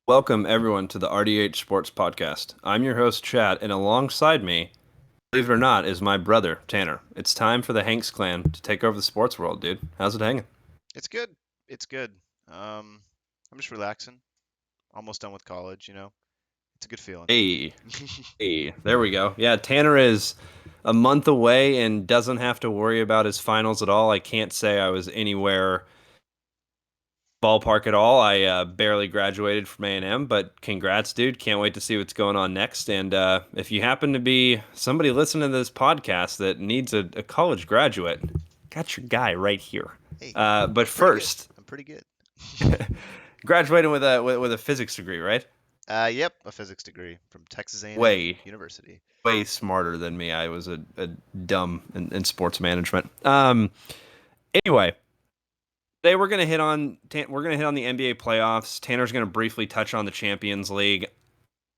Welcome, everyone, to the RDH Sports Podcast. I'm your host, Chad, and alongside me, believe it or not, is my brother, Tanner. It's time for the Hanks clan to take over the sports world, dude. How's it hanging? It's good. It's good. I'm just relaxing. Almost done with college. It's a good feeling. Hey, hey, there we go. Yeah, Tanner is a month away and doesn't have to worry about his finals at all. I can't say I was anywhere ballpark at all. I barely graduated from A&M, but congrats, dude. Can't wait to see what's going on next. And if you happen to be somebody listening to this podcast that needs a college graduate, got your guy right here. Hey, But I'm pretty good. first, I'm pretty good. graduating with a physics degree, right? Yep, a physics degree from Texas A&M Way University. way smarter than me. I was a dumb in sports management. Anyway, today we're gonna hit on the NBA playoffs. Tanner's gonna briefly touch on the Champions League.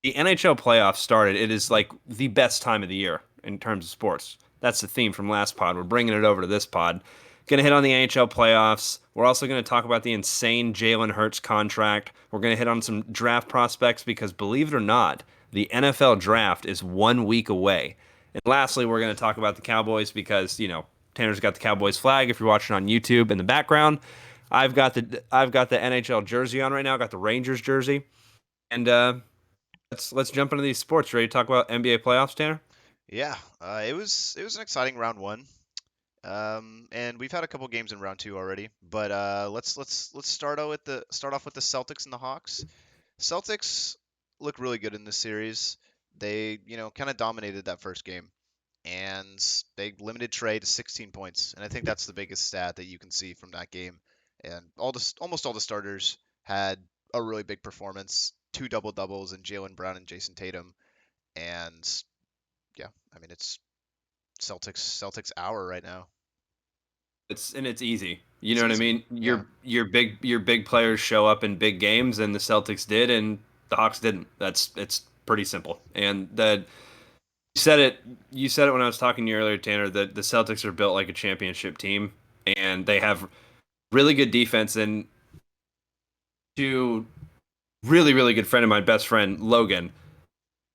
The NHL playoffs started. It is like the best time of the year in terms of sports. That's the theme from last pod. We're bringing it over to this pod. Going to hit on the NHL playoffs. We're also going to talk about the insane Jalen Hurts contract. We're going to hit on some draft prospects because, believe it or not, the NFL draft is 1 week away. And lastly, we're going to talk about the Cowboys because, Tanner's got the Cowboys flag if you're watching on YouTube in the background. I've got the NHL jersey on right now. I got the Rangers jersey. And let's jump into these sports. Ready to talk about NBA playoffs, Tanner? Yeah, it was an exciting round one. And we've had a couple games in round two already. But let's start off with the Celtics and the Hawks. Celtics look really good in this series. They, kind of dominated that first game. And they limited Trey to 16 points. And I think that's the biggest stat that you can see from that game. And almost all the starters had a really big performance, two double doubles in Jalen Brown and Jason Tatum. And yeah, I mean it's Celtics hour right now. It's easy. You know It's what I easy. mean? Yeah. Your big players show up in big games, and the Celtics did, and the Hawks didn't. It's pretty simple. And that you said it. You said it when I was talking to you earlier, Tanner. That the Celtics are built like a championship team, and they have really good defense. And to really good friend of mine, best friend Logan,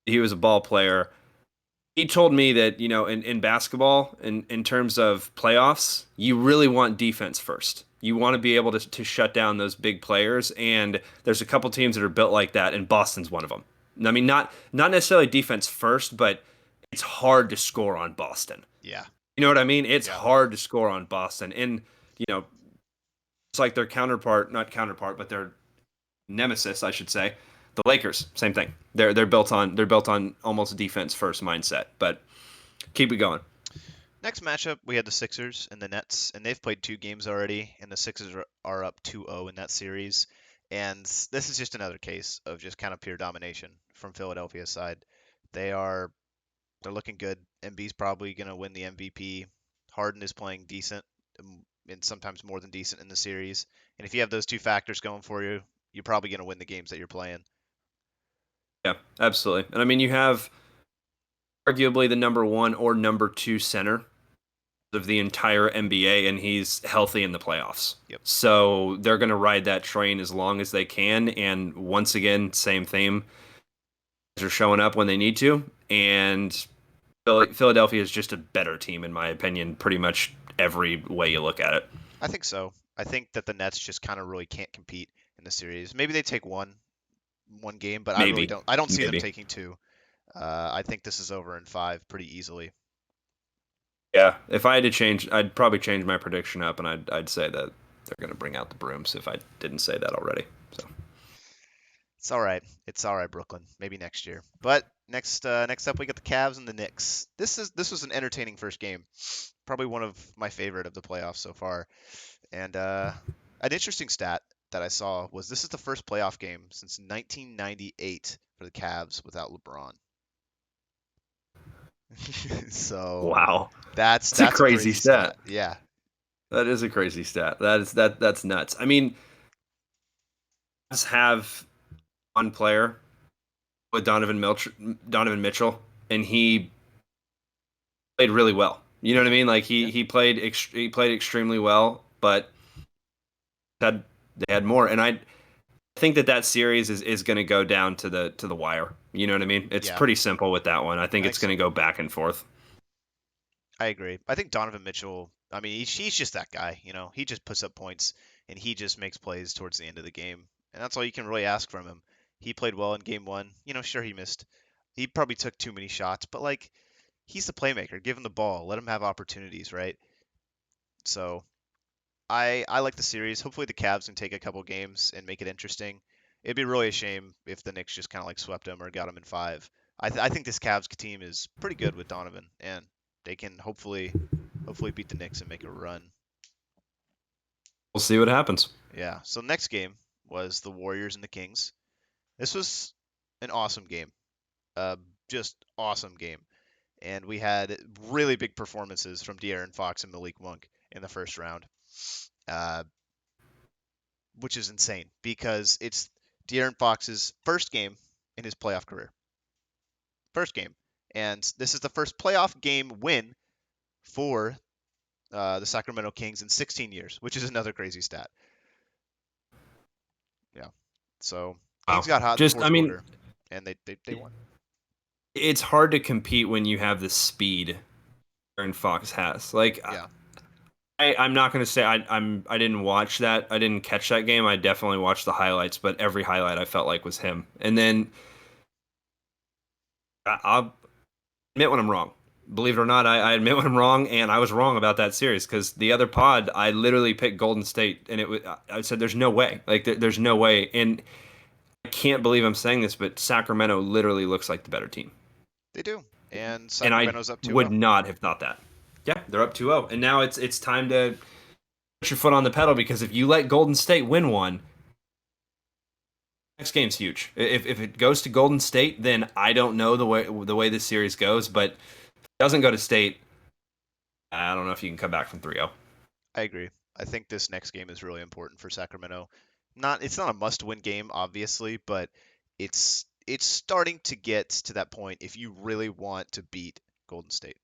he was a ball player. He told me that, in basketball, in terms of playoffs, you really want defense first. You want to be able to shut down those big players, and there's a couple teams that are built like that, and Boston's one of them. I mean, not necessarily defense first, but it's hard to score on Boston. Yeah. You know what I mean? It's Yeah. hard to score on Boston, and you know, it's like their counterpart, not counterpart, but their nemesis, I should say, the Lakers. Same thing. They're built on almost defense first mindset, but keep it going. Next matchup, we had the Sixers and the Nets, and they've played two games already, and the Sixers are up 2-0 in that series. And this is just another case of just kind of pure domination from Philadelphia's side. They are they're looking good. Embiid's probably going to win the MVP. Harden is playing decent, and sometimes more than decent in the series. And if you have those two factors going for you, you're probably going to win the games that you're playing. Yeah, absolutely. And I mean, you have arguably the number one or number two center of the entire NBA, and he's healthy in the playoffs. Yep. So they're going to ride that train as long as they can. And once again, same theme. They're showing up when they need to. And Philadelphia is just a better team, in my opinion, pretty much every way you look at it. I think so. I think that the Nets just kind of really can't compete in the series. Maybe they take one game, but I really Maybe. don't. I don't see them Maybe. taking two. I think this is over in five pretty easily. Yeah, if I had to change, I'd probably change my prediction up, and I'd say that they're going to bring out the brooms if I didn't say that already. So It's all right. It's all right, Brooklyn. Maybe next year. But next up we got the Cavs and the Knicks. This was an entertaining first game. Probably one of my favorite of the playoffs so far. And an interesting stat that I saw was this is the first playoff game since 1998 for the Cavs without LeBron. So wow, it's a that's a crazy crazy stat. stat. Yeah. That is a crazy stat. That's nuts. I mean, just have one player with Donovan Mitchell, and he played really well. You know what I Hmm. mean? Like Yeah. he played extremely well, but had they had more, and I I think that series is going to go down to the wire. You know what I mean? It's Yeah, pretty simple with that one. I think I think it's going to so. go back and forth. I agree. I think Donovan Mitchell, I mean, he's just that guy, you know. He just puts up points and he just makes plays towards the end of the game. And that's all you can really ask from him. He played well in game 1. You know, sure he missed. He probably took too many shots, but like he's the playmaker. Give him the ball. Let him have opportunities, right? So, I like the series. Hopefully the Cavs can take a couple games and make it interesting. It'd be really a shame if the Knicks just kind of like swept them or got them in 5. I think this Cavs team is pretty good with Donovan, and they can hopefully beat the Knicks and make a run. We'll see what happens. Yeah. So next game was the Warriors and the Kings. This was an awesome game. Uh, just awesome game. And we had really big performances from De'Aaron Fox and Malik Monk in the first round, uh, which is insane because it's De'Aaron Fox's first game in his playoff career. First game. And this is the first playoff game win for the Sacramento Kings in 16 years, which is another crazy stat. Yeah. So Kings Wow. got hot in the Just, I fourth mean, quarter, and they won. it's hard to compete when you have the speed Aaron Fox has. Like, Yeah. I'm not going to say I didn't watch that. I didn't catch that game. I definitely watched the highlights, but every highlight I felt like was him. And then I'll admit when I'm wrong. Believe it or not, I admit when I'm wrong, and I was wrong about that series because the other pod, I literally picked Golden State, and I said, "There's no way, like there's no way," and I can't believe I'm saying this, but Sacramento literally looks like the better team, They do. And and I Sacramento's up would 2-0. not have thought that. Yeah, they're up 2-0, and now it's time to put your foot on the pedal because if you let Golden State win one, next game's huge. If it goes to Golden State, then I don't know the way this series goes, but if it doesn't go to State, I don't know if you can come back from 3-0. I agree. I think this next game is really important for Sacramento. It's not a must-win game, obviously, but it's starting to get to that point if you really want to beat Golden State.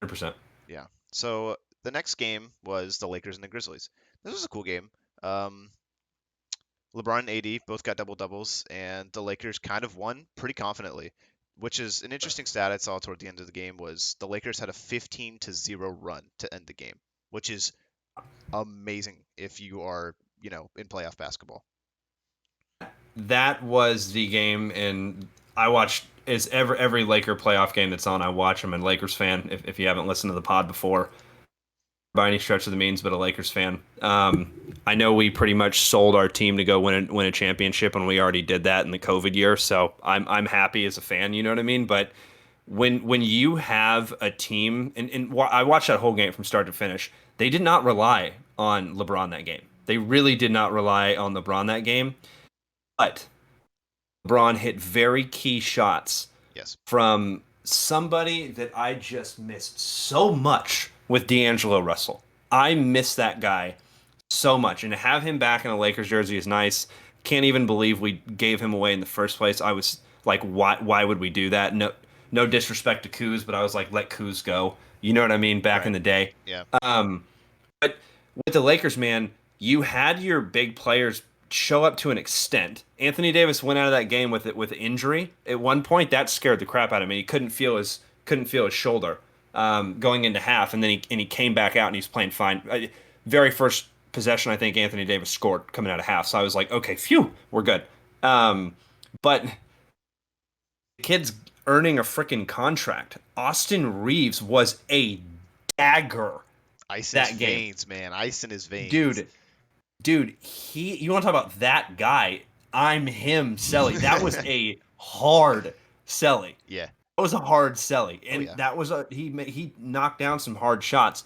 100%. Yeah. So the next game was the Lakers and the Grizzlies. This was a cool game. Um, LeBron and AD both got double doubles, and the Lakers kind of won pretty confidently, which is an interesting stat I saw toward the end of the game was the Lakers had a 15-0 run to end the game, which is amazing if you are, in playoff basketball. That was the game, and I watched is every Laker playoff game that's on. I watch. I'm a Lakers fan. If you haven't listened to the pod before, by any stretch of the means, but a Lakers fan. I know we pretty much sold our team to go win a championship, and we already did that in the COVID year. So I'm happy as a fan. You know what I mean? But when you have a team, and I watched that whole game from start to finish, they did not rely on LeBron that game. They really did not rely on LeBron that game. But LeBron hit very key shots Yes. from somebody that I just missed so much with D'Angelo Russell. I miss that guy so much, and to have him back in a Lakers jersey is nice. Can't even believe we gave him away in the first place. I was like, why would we do that? No disrespect to Kuz, but I was like, let Kuz go. You know what I mean? Back in Right. the day. Yeah. But with the Lakers, man, you had your big players show up to an extent. Anthony Davis went out of that game with injury. At one point, that scared the crap out of me. He couldn't feel his shoulder going into half, and then he came back out and he's playing fine. Very first possession, I think Anthony Davis scored coming out of half. So I was like, okay, phew, we're good. But the kid's earning a freaking contract. Austin Reeves was a dagger Ice in his that game. veins, man. Ice in his veins. Dude, you want to talk about that guy? I'm him, Selly. That was a hard Selly. Yeah. That was a hard Selly, Oh and yeah. that was he knocked down some hard shots.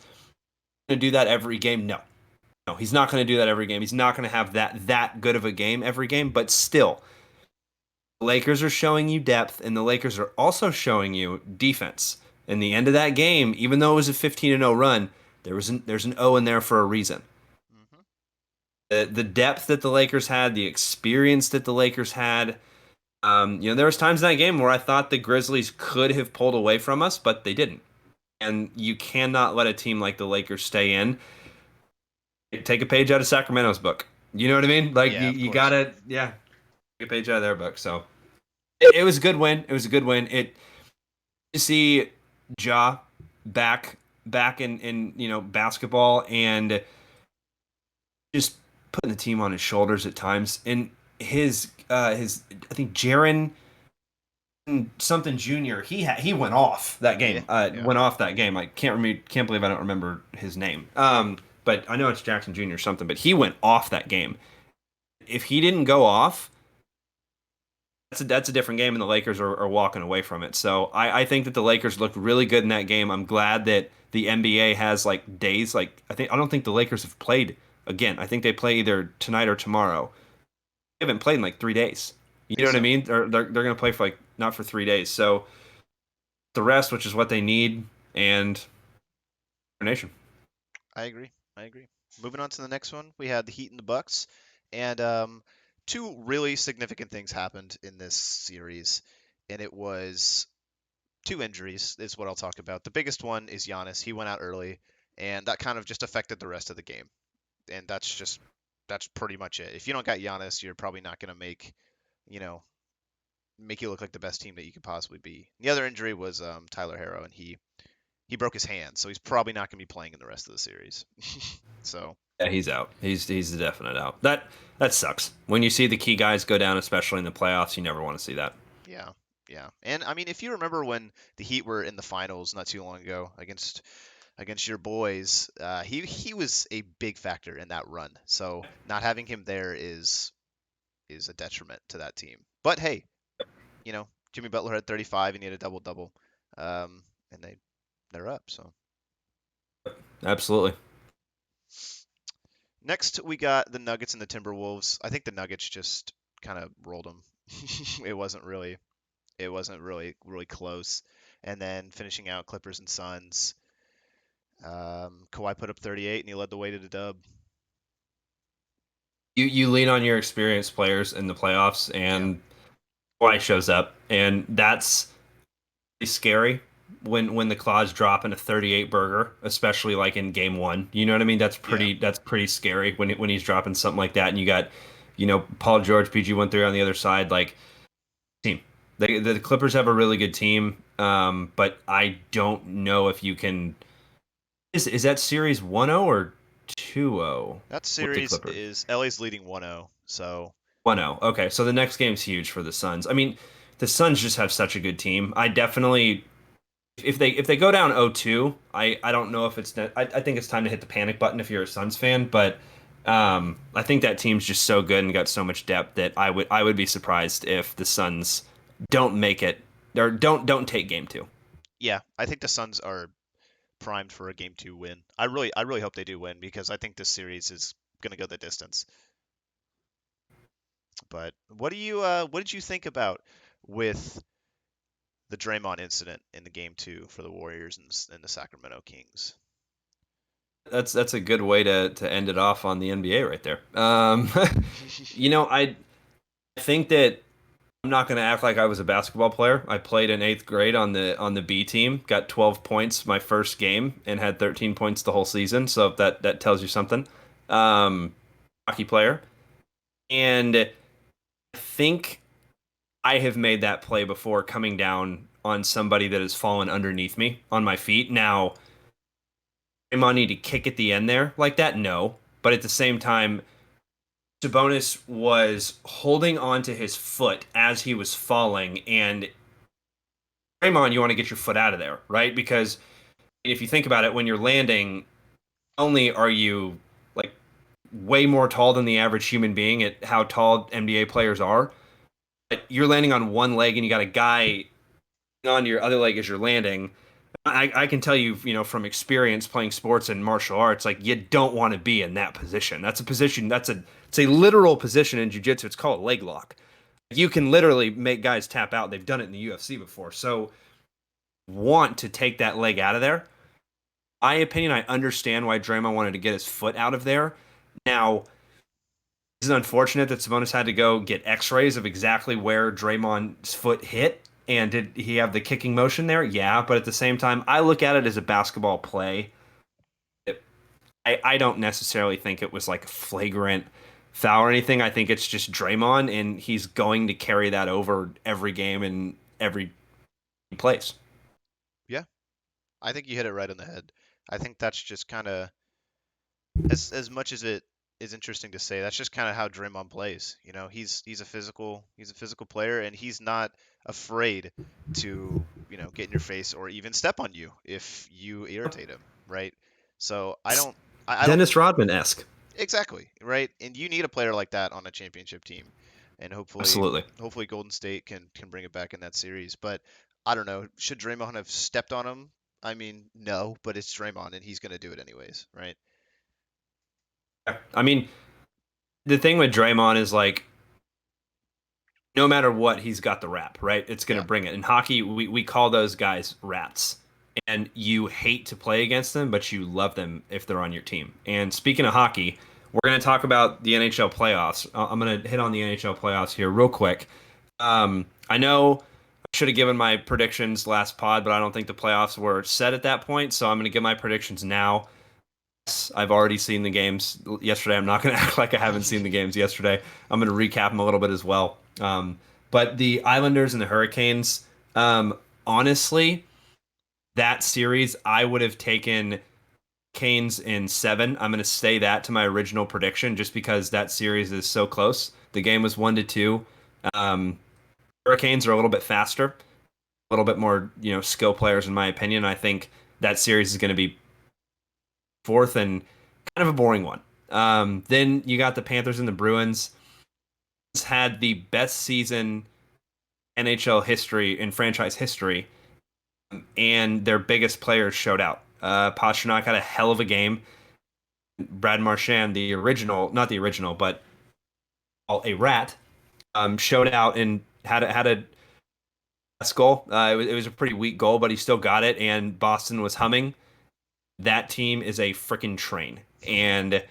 Going to do that every game? No, no, he's not going to do that every game. He's not going to have that good of a game every game. But still, the Lakers are showing you depth, and the Lakers are also showing you defense. In the end of that game, even though it was a 15-0 run, there's an O in there for a reason. Hmm. The depth that the Lakers had, the experience that the Lakers had. There was times in that game where I thought the Grizzlies could have pulled away from us, but they didn't. And you cannot let a team like the Lakers stay in. Take a page out of Sacramento's book. You know what I mean? Like Yeah, of you course. gotta, yeah, get a page out of their book. So it was a good win. It was a good win. It to see Ja back in basketball and just putting the team on his shoulders at times. And his I think Jaron something junior he went off that Yeah, game. yeah. Went off that game. I can't believe I don't remember his name. But I know it's Jackson Junior something. But he went off that game. If he didn't go off, that's a different game, and the Lakers are walking away from it. So I think that the Lakers looked really good in that game. I'm glad that the NBA has like days. Like I don't think the Lakers have played again. I think they play either tonight or tomorrow. They haven't played in like 3 days. You I know think what I so. mean? They're gonna play for like not for 3 days. So the rest, which is what they need, and nation. I agree. I agree. Moving on to the next one, we had the Heat and the Bucks, and two really significant things happened in this series, and it was two injuries is what I'll talk about. The biggest one is Giannis. He went out early, and that kind of just affected the rest of the game. And that's pretty much it. If you don't got Giannis, you're probably not going to you know, make you look like the best team that you could possibly be. The other injury was Tyler Harrow, and he broke his hand, so he's probably not going to be playing in the rest of the series. So Yeah, he's out. He's a definite out. That sucks. When you see the key guys go down, especially in the playoffs, you never want to see that. yeah, yeah. And I mean, if you remember when the Heat were in the finals not too long ago against your boys, he was a big factor in that run. So not having him there is a detriment to that team. But hey, Jimmy Butler had 35 and he had a double double, and they're up. So Absolutely. next we got the Nuggets and the Timberwolves. I think the Nuggets just kind of rolled them. it wasn't really really close. And then finishing out Clippers and Suns. Kawhi put up 38 and he led the way to the dub. You lean on your experienced players in the playoffs, Yeah, and Kawhi shows up, and that's scary when the claws drop in a 38 burger, especially like in game one. You know what I mean? yeah, That's pretty scary when he's dropping something like that, and you got Paul George, PG 13 on the other side. Like team, the Clippers have a really good team, but I don't know if you can. Is that series 1-0 or 2-0 that with the series Clippers? is LA's leading 1-0. So 1-0. Okay, so the next game's huge for the Suns. I mean, the Suns just have such a good team. I definitely if they go down 0-2, I don't know if I think it's time to hit the panic button if you're a Suns fan, but I think that team's just so good and got so much depth that I would be surprised if the Suns don't make it or don't take game two. yeah, I think the Suns are primed for a game two win. I really hope they do win because I think this series is gonna go the distance. But what did you think about with the Draymond incident in the game two for the Warriors and the Sacramento Kings? That's a good way to end it off on the NBA right there. I think that I'm not going to act like I was a basketball player. I played in eighth grade on the B team, got 12 points my first game, and had 13 points the whole season. So that tells you something. Um, Hockey player, and I think I have made that play before, coming down on somebody that has fallen underneath me on my feet. Now, am I need to kick at the end there like that? No, but at the same time, Sabonis was holding on to his foot as he was falling, and Draymond, you want to get your foot out of there, right? Because if you think about it, when you're landing, not only are you like way more tall than the average human being at how tall NBA players are, but you're landing on one leg and you got a guy on your other leg as you're landing. I can tell you, from experience playing sports and martial arts, like you don't want to be in that position. That's a position. It's a literal position in jiu-jitsu. It's called a leg lock. You can literally make guys tap out. They've done it in the UFC before. So want to take that leg out of there. My opinion, I understand why Draymond wanted to get his foot out of there. Now, is it unfortunate that Sabonis had to go get X-rays of exactly where Draymond's foot hit? And did he have the kicking motion there? Yeah, but at the same time, I look at it as a basketball play. I don't necessarily think it was like flagrant. foul or anything. I think it's just Draymond, and he's going to carry that over every game and every place. Yeah, I think you hit it right on the head. I think that's just kind of as much as it is interesting to say, that's just kind of how Draymond plays. You know, he's a physical player, and he's not afraid to get in your face or even step on you if you irritate him, right? So I don't Dennis Rodman esque. exactly right, and you need a player like that on a championship team, and Absolutely. hopefully Golden State can bring it back in that series. But I don't know, should Draymond have stepped on him? I mean, no, but it's Draymond, and he's gonna do it anyways, right? I mean, the thing with Draymond is like no matter what, he's got the rap, right? It's going Yeah. to bring it. In hockey, we call those guys rats. And you hate to play against them, but you love them if they're on your team. And speaking of hockey, we're going to talk about the NHL playoffs. I'm going to hit on the NHL playoffs here real quick. I know I should have given my predictions last pod, but I don't think the playoffs were set at that point. So I'm going to give my predictions now. I've already seen the games yesterday. I'm not going to act like I haven't seen the games yesterday. I'm going to recap them a little bit as well. But the Islanders and the Hurricanes, honestly, that series, I would have taken Canes in seven. I'm going to say that to my original prediction just because that series is so close. The game was 1-2. Um, Hurricanes are a little bit faster, a little bit more, skill players in my opinion. I think that series is going to be fourth and kind of a boring one. Then you got the Panthers and the Bruins. It's had the best season NHL history in franchise history, and their biggest players showed out. Pastrnak had a hell of a game. Brad Marchand, the original, not the original, but a rat, showed out and had a goal. It was a pretty weak goal, but he still got it, and Boston was humming. That team is a freaking train, and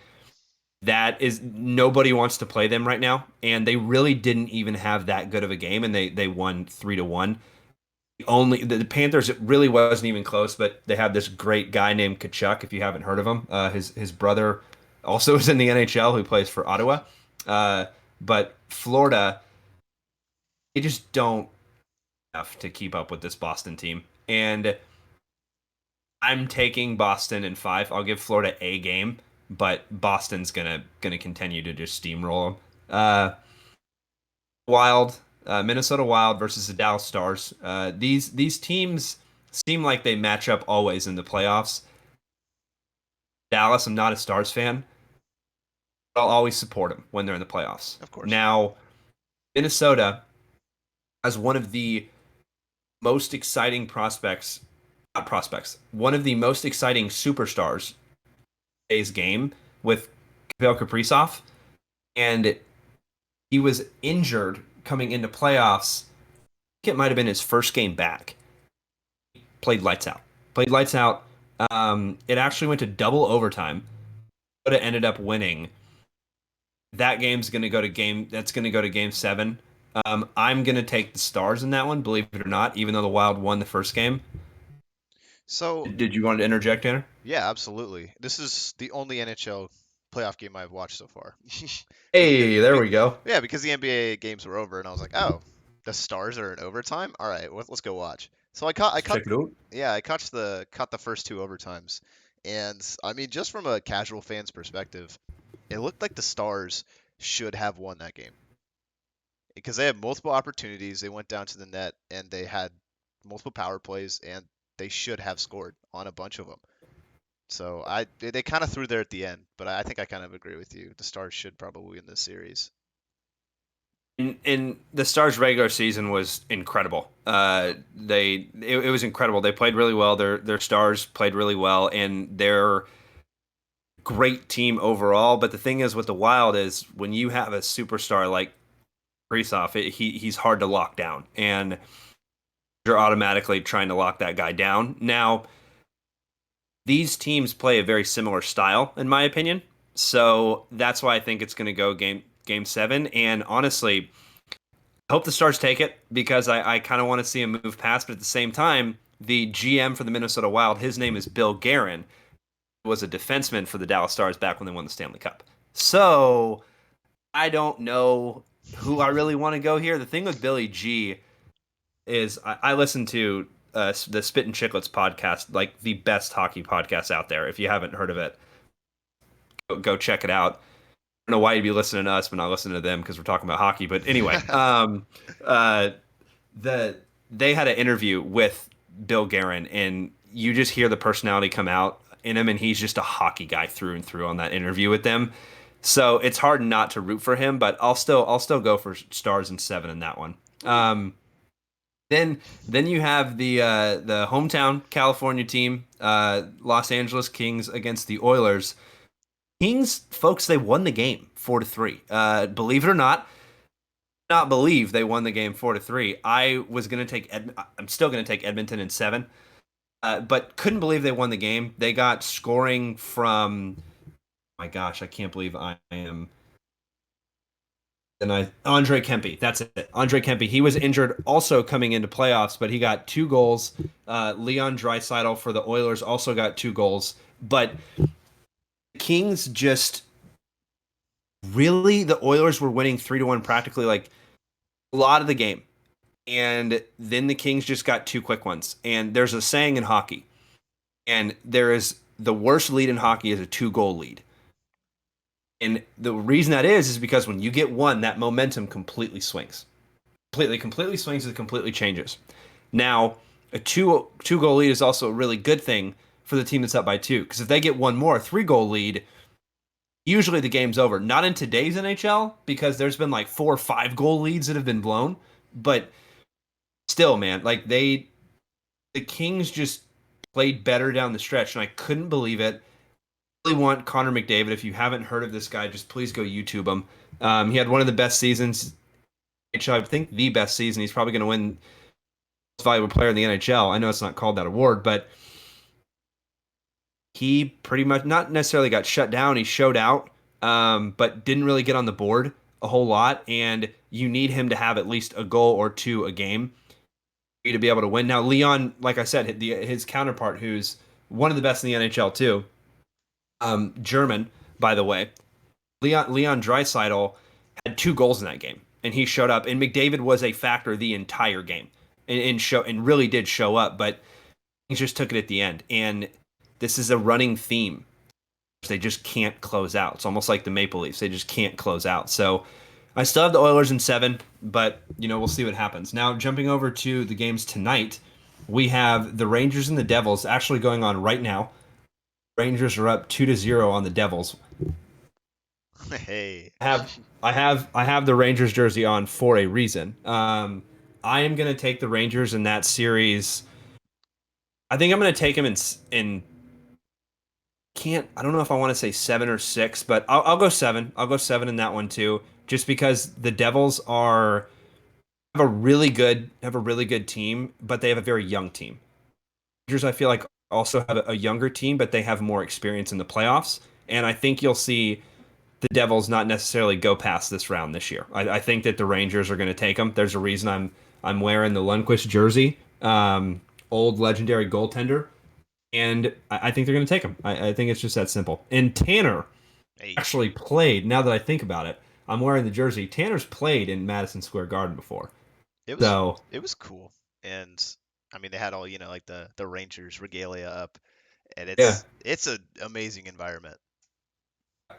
that is nobody wants to play them right now, and they really didn't even have that good of a game, and they won 3-1. Only the Panthers, it really wasn't even close, but they have this great guy named Kachuk. If you haven't heard of him, his brother also is in the NHL, who plays for Ottawa. Uh, but Florida, they just don't have to keep up with this Boston team, and I'm taking Boston in five. I'll give Florida a game, but Boston's gonna continue to just steamroll them. Wild, Minnesota Wild versus the Dallas Stars. These teams seem like they match up always in the playoffs. Dallas, I'm not a Stars fan. But I'll always support them when they're in the playoffs. Of course. Now, Minnesota has one of the most exciting prospects, not prospects, one of the most exciting superstars today's game with Kirill Kaprizov, and he was injured coming into playoffs. I think it might have been his first game back. Played lights out. Played lights out. It actually went to double overtime, but it ended up winning. That game's going to go to game. That's going to go to game seven. I'm going to take the Stars in that one, believe it or not, even though the Wild won the first game. So Did you want to interject, Tanner? yeah, absolutely. This is the only NHL playoff game I've watched so far. Because Hey, there we go. yeah, because the NBA games were over, and I was like, oh, the Stars are in overtime. All right, let's go watch. So I caught, Check it out. yeah, I caught the first two overtimes, and I mean, just from a casual fan's perspective, it looked like the Stars should have won that game because they had multiple opportunities. They went down to the net and they had multiple power plays, and they should have scored on a bunch of them. So they kind of threw there at the end, but I think I kind of agree with you. The Stars should probably win this series. And the Stars' regular season was incredible. It was incredible. They played really well. Their stars played really well, and they're great team overall. But the thing is with the Wild is when you have a superstar like Kaprizov, he's hard to lock down, and you're automatically trying to lock that guy down. Now, these teams play a very similar style, in my opinion. So that's why I think it's going to go game seven. And honestly, I hope the Stars take it because I kind of want to see him move past. But at the same time, the GM for the Minnesota Wild, his name is Bill Guerin, was a defenseman for the Dallas Stars back when they won the Stanley Cup. So I don't know who I really want to go here. The thing with Billy G is I listen to the Spit and Chicklets podcast, like the best hockey podcast out there. If you haven't heard of it, go check it out. I don't know why you'd be listening to us but not listening to them because we're talking about hockey. But anyway, uh, the they had an interview with Bill Guerin, and you just hear the personality come out in him, and he's just a hockey guy through and through on that interview with them. So it's hard not to root for him, but I'll still go for stars and 7 in that one. Um, then you have the hometown California team, Los Angeles Kings against the Oilers. Kings, folks, they won the game 4-3. Believe it or not believe they won the game 4-3. I was gonna take I'm still gonna take Edmonton in 7, but couldn't believe they won the game. They got scoring from, my gosh, I can't believe I am. And Andre Kempe, that's it. Andre Kempe, he was injured also coming into playoffs, but he got 2 goals. Leon Draisaitl for the Oilers also got 2 goals, but the Kings just really, the Oilers were winning 3-1 practically like a lot of the game, and then the Kings just got 2 quick ones. And there's a saying in hockey, and there is the worst lead in hockey is a 2 goal lead. And the reason that is because when you get one, that momentum completely swings. Completely swings, it completely changes. Now, a two goal lead is also a really good thing for the team that's up by 2. Because if they get one more, a 3 goal lead, usually the game's over. Not in today's NHL, because there's been like 4 or 5 goal leads that have been blown. But still, man, like the Kings just played better down the stretch, and I couldn't believe it. Really want Connor McDavid. If you haven't heard of this guy, just please go YouTube him. He had one of the best seasons, I think the best season. He's probably going to win most valuable player in the NHL. I know it's not called that award, but he pretty much not necessarily got shut down. He showed out, but didn't really get on the board a whole lot. And you need him to have at least a goal or 2 a game for you to be able to win. Now, Leon, like I said, his counterpart, who's one of the best in the NHL too, German, by the way, Leon Draisaitl had 2 goals in that game, and he showed up. And McDavid was a factor the entire game, and really did show up. But he just took it at the end, and this is a running theme. They just can't close out. It's almost like the Maple Leafs; they just can't close out. So I still have the Oilers in 7, but we'll see what happens. Now, jumping over to the games tonight, we have the Rangers and the Devils actually going on right now. Rangers are up 2-0 on the Devils. Hey. I have the Rangers jersey on for a reason. I am gonna take the Rangers in that series. I think I'm gonna take them in can't I don't know if I want to say 7 or 6, but I'll go 7. I'll go 7 in that one too, just because the Devils have a really good team, but they have a very young team. Rangers, I feel like, also have a younger team, but they have more experience in the playoffs, and I think you'll see the Devils not necessarily go past this round this year. I think that the Rangers are going to take them. There's a reason I'm wearing the Lundqvist jersey, old legendary goaltender, and I think they're going to take them. I think it's just that simple. And Tanner Hey. actually played. Now that I think about it, I'm wearing the jersey. Tanner's played in Madison Square Garden before, It was so it was cool. And I mean they had all, like the Rangers regalia up, and yeah, it's an amazing environment.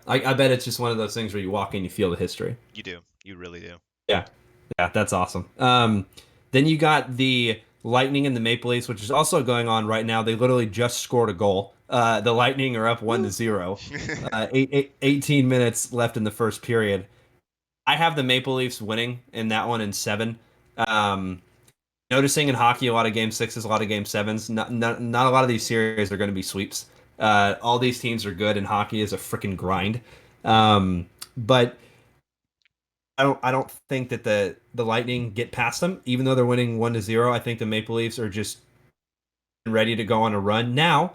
I bet it's just one of those things where you walk in, you feel the history. You do. You really do. Yeah, yeah, that's awesome. Then you got the Lightning and the Maple Leafs, which is also going on right now. They literally just scored a goal. The Lightning are up 1-0. 18 minutes left in the first period. I have the Maple Leafs winning in that one in 7. Um, Noticing in hockey, a lot of game sixes, a lot of game sevens. Not a lot of these series are going to be sweeps. All these teams are good, and hockey is a freaking grind. But I don't think that the Lightning get past them, even though they're winning 1-0. I think the Maple Leafs are just ready to go on a run. Now,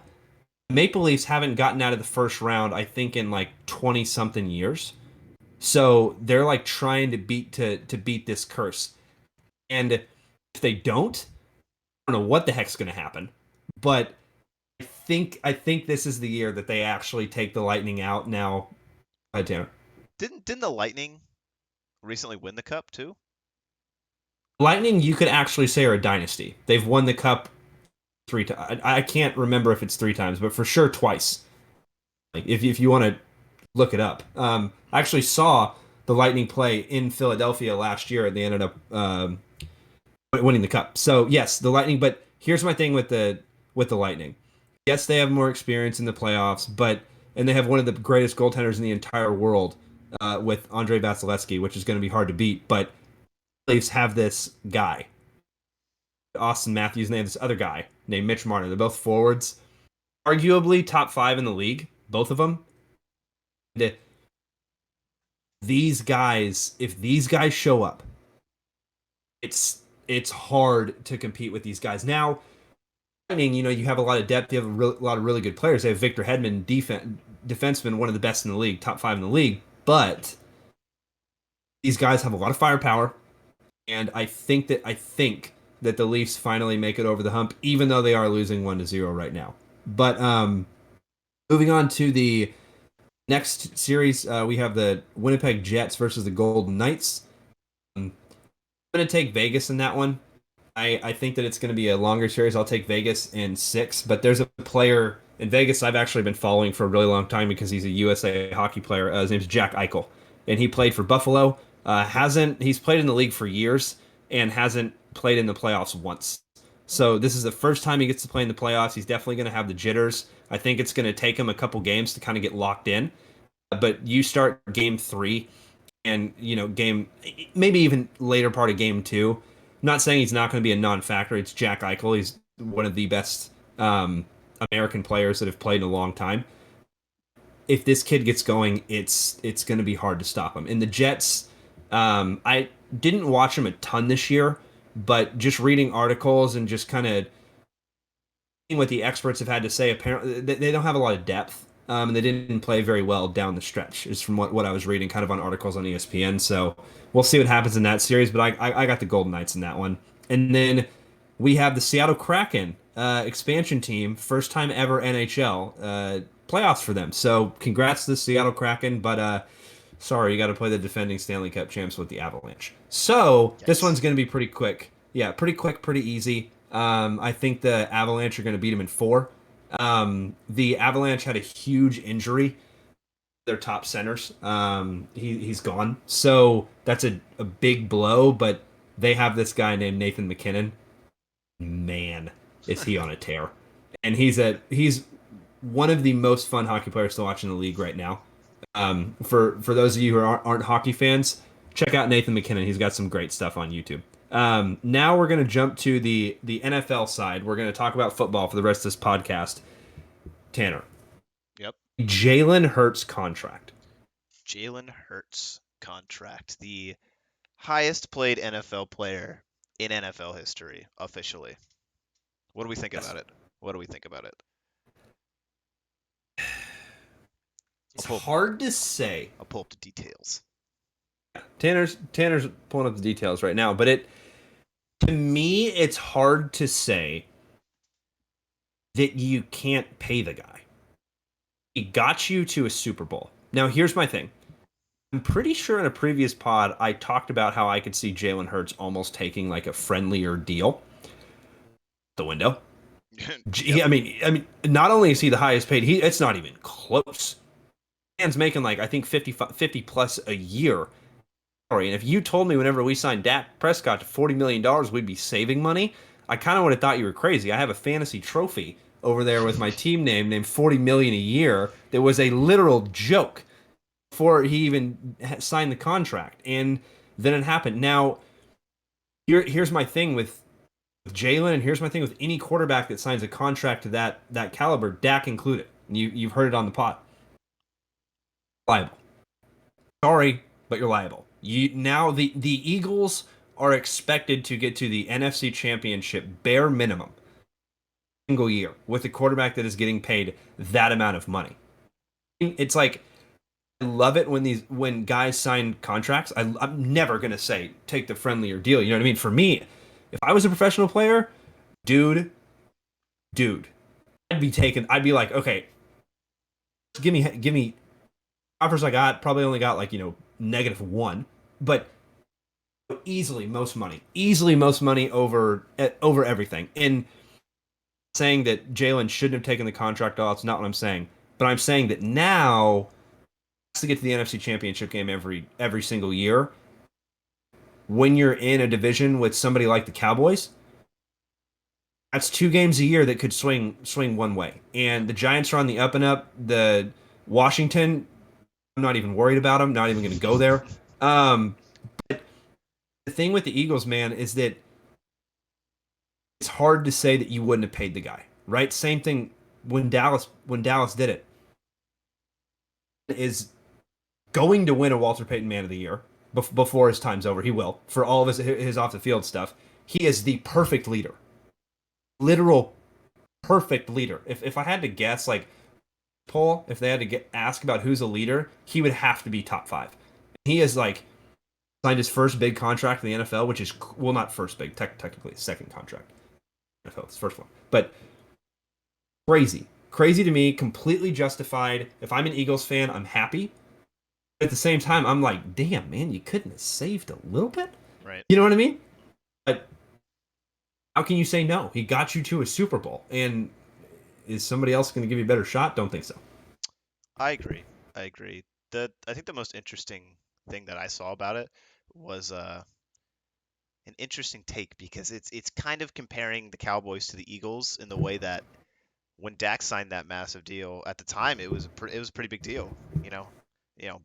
Maple Leafs haven't gotten out of the first round, I think, in like 20 something years. So they're like trying to beat this curse. And if they don't, I don't know what the heck's gonna happen. But I think this is the year that they actually take the Lightning out now. Tanner. Didn't the Lightning recently win the cup too? Lightning, you could actually say, are a dynasty. They've won the cup 3 times. I can't remember if it's 3 times, but for sure twice. Like if you want to look it up, I actually saw the Lightning play in Philadelphia last year, and they ended up winning the cup. So yes, the Lightning. But here's my thing with the Lightning. Yes, they have more experience in the playoffs, but and they have one of the greatest goaltenders in the entire world with Andre Vasilevsky, which is going to be hard to beat. But Leafs have this guy, Austin Matthews, and they have this other guy named Mitch Marner. They're both forwards, arguably top five in the league, both of them. These guys, if these guys show up, it's hard to compete with these guys. Now, I mean, you have a lot of depth. You have a lot of really good players. They have Victor Hedman, defenseman, one of the best in the league, top five in the league. But these guys have a lot of firepower, and I think that the Leafs finally make it over the hump, even though they are losing 1-0 right now. But moving on to the next series, we have the Winnipeg Jets versus the Golden Knights. I'm going to take Vegas in that one. I think that it's going to be a longer series. I'll take Vegas in 6, but there's a player in Vegas I've actually been following for a really long time because he's a USA hockey player. His name's Jack Eichel, and he played for Buffalo. He's played in the league for years and hasn't played in the playoffs once. So this is the first time he gets to play in the playoffs. He's definitely going to have the jitters. I think it's going to take him a couple games to kind of get locked in. But you start game 3 and game maybe even later part of game 2. I'm not saying he's not going to be a non-factor. It's Jack Eichel. He's one of the best American players that have played in a long time. If this kid gets going, it's going to be hard to stop him. And the Jets, I didn't watch them a ton this year, but just reading articles and just kind of seeing what the experts have had to say, apparently they don't have a lot of depth. And they didn't play very well down the stretch, is from what I was reading kind of on articles on ESPN. So we'll see what happens in that series, but I got the Golden Knights in that one. And then we have the Seattle Kraken expansion team, first time ever NHL playoffs for them. So congrats to the Seattle Kraken, but sorry, you got to play the defending Stanley Cup champs with the Avalanche. So this Yikes. one's going to be pretty quick. Yeah, pretty quick, pretty easy. I think the Avalanche are going to beat them in 4. The Avalanche had a huge injury. Their top centers. He's gone. So that's a big blow, but they have this guy named Nathan McKinnon. Man, is he on a tear. And he's one of the most fun hockey players to watch in the league right now. For those of you who aren't hockey fans, check out Nathan McKinnon. He's got some great stuff on YouTube. Now we're going to jump to the NFL side. We're going to talk about football for the rest of this podcast. Tanner, Yep. Jalen Hurts contract. Jalen Hurts contract, the highest played NFL player in NFL history officially. What do we think Yes. about it? What do we think about it? It's I'll pull, hard to say. I'll pull up the details. Tanner's pulling up the details right now, but to me it's hard to say that you can't pay the guy. He got you to a Super Bowl. Now here's my thing. I'm pretty sure in a previous pod I talked about how I could see Jalen Hurts almost taking like a friendlier deal. The window. Yep. I mean, not only is he the highest paid, it's not even close. Man's making like I think 50 plus a year. And if you told me whenever we signed Dak Prescott to $40 million, we'd be saving money, I kind of would have thought you were crazy. I have a fantasy trophy over there with my team name named 40 million a year. That was a literal joke before he even signed the contract, and then it happened. Now, here's my thing with Jalen, and here's my thing with any quarterback that signs a contract to that caliber, Dak included. You've heard it on the pod. Liable. Sorry, but you're liable. Now the Eagles are expected to get to the NFC Championship bare minimum single year with a quarterback that is getting paid that amount of money. It's like I love it when guys sign contracts. I'm never gonna say take the friendlier deal. You know what I mean? For me, if I was a professional player, dude, I'd be like, okay, give me offers I got. Probably only got like -1, but easily most money over everything. And saying that Jalen shouldn't have taken the contract off. It's not what I'm saying, but I'm saying that now has to get to the NFC Championship game every single year. When you're in a division with somebody like the Cowboys, that's 2 games a year that could swing one way. And the Giants are on the up and up. The Washington, I'm not even worried about them. Not even going to go there. Um, the thing with the Eagles, man, is that it's hard to say that you wouldn't have paid the guy, right? Same thing when Dallas did it. Is going to win a Walter Payton Man of the Year before his time's over. He will for all of his off the field stuff. He is the perfect leader, literal perfect leader. If I had to guess, like Paul, if they had to ask about who's a leader, he would have to be top five. He is like signed his first big contract in the NFL, which is well not first big, technically second contract. NFL, it's first one, but crazy to me, completely justified. If I'm an Eagles fan, I'm happy. At the same time, I'm like, damn, man, you couldn't have saved a little bit? Right. You know what I mean? But how can you say no? He got you to a Super Bowl. And is somebody else going to give you a better shot? Don't think so. I agree. I agree. I think the most interesting thing that I saw about it was an interesting take because it's kind of comparing the Cowboys to the Eagles in the way that when Dak signed that massive deal at the time, it was a pretty big deal,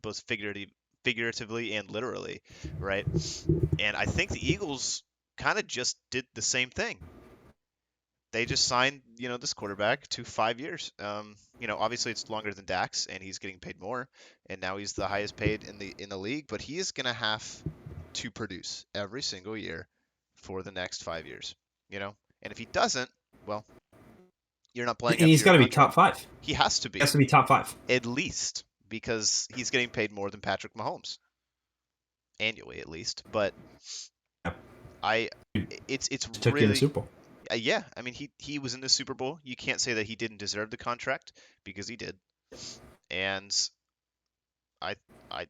both figuratively and literally, right? And I think the Eagles kind of just did the same thing. They just signed, this quarterback to 5 years. Obviously it's longer than Dak's, and he's getting paid more, and now he's the highest paid in the league. But he is gonna have to produce every single year for the next 5 years. And if he doesn't, well, you're not And playing up to he's your got to be contract. top five. He has to He has be to be top five. at least because he's getting paid more than Patrick Mahomes annually, at least. But Yeah. I, it's He took you in the really Super Bowl. yeah. I mean, he was in the Super Bowl. You can't say that he didn't deserve the contract because he did. And I I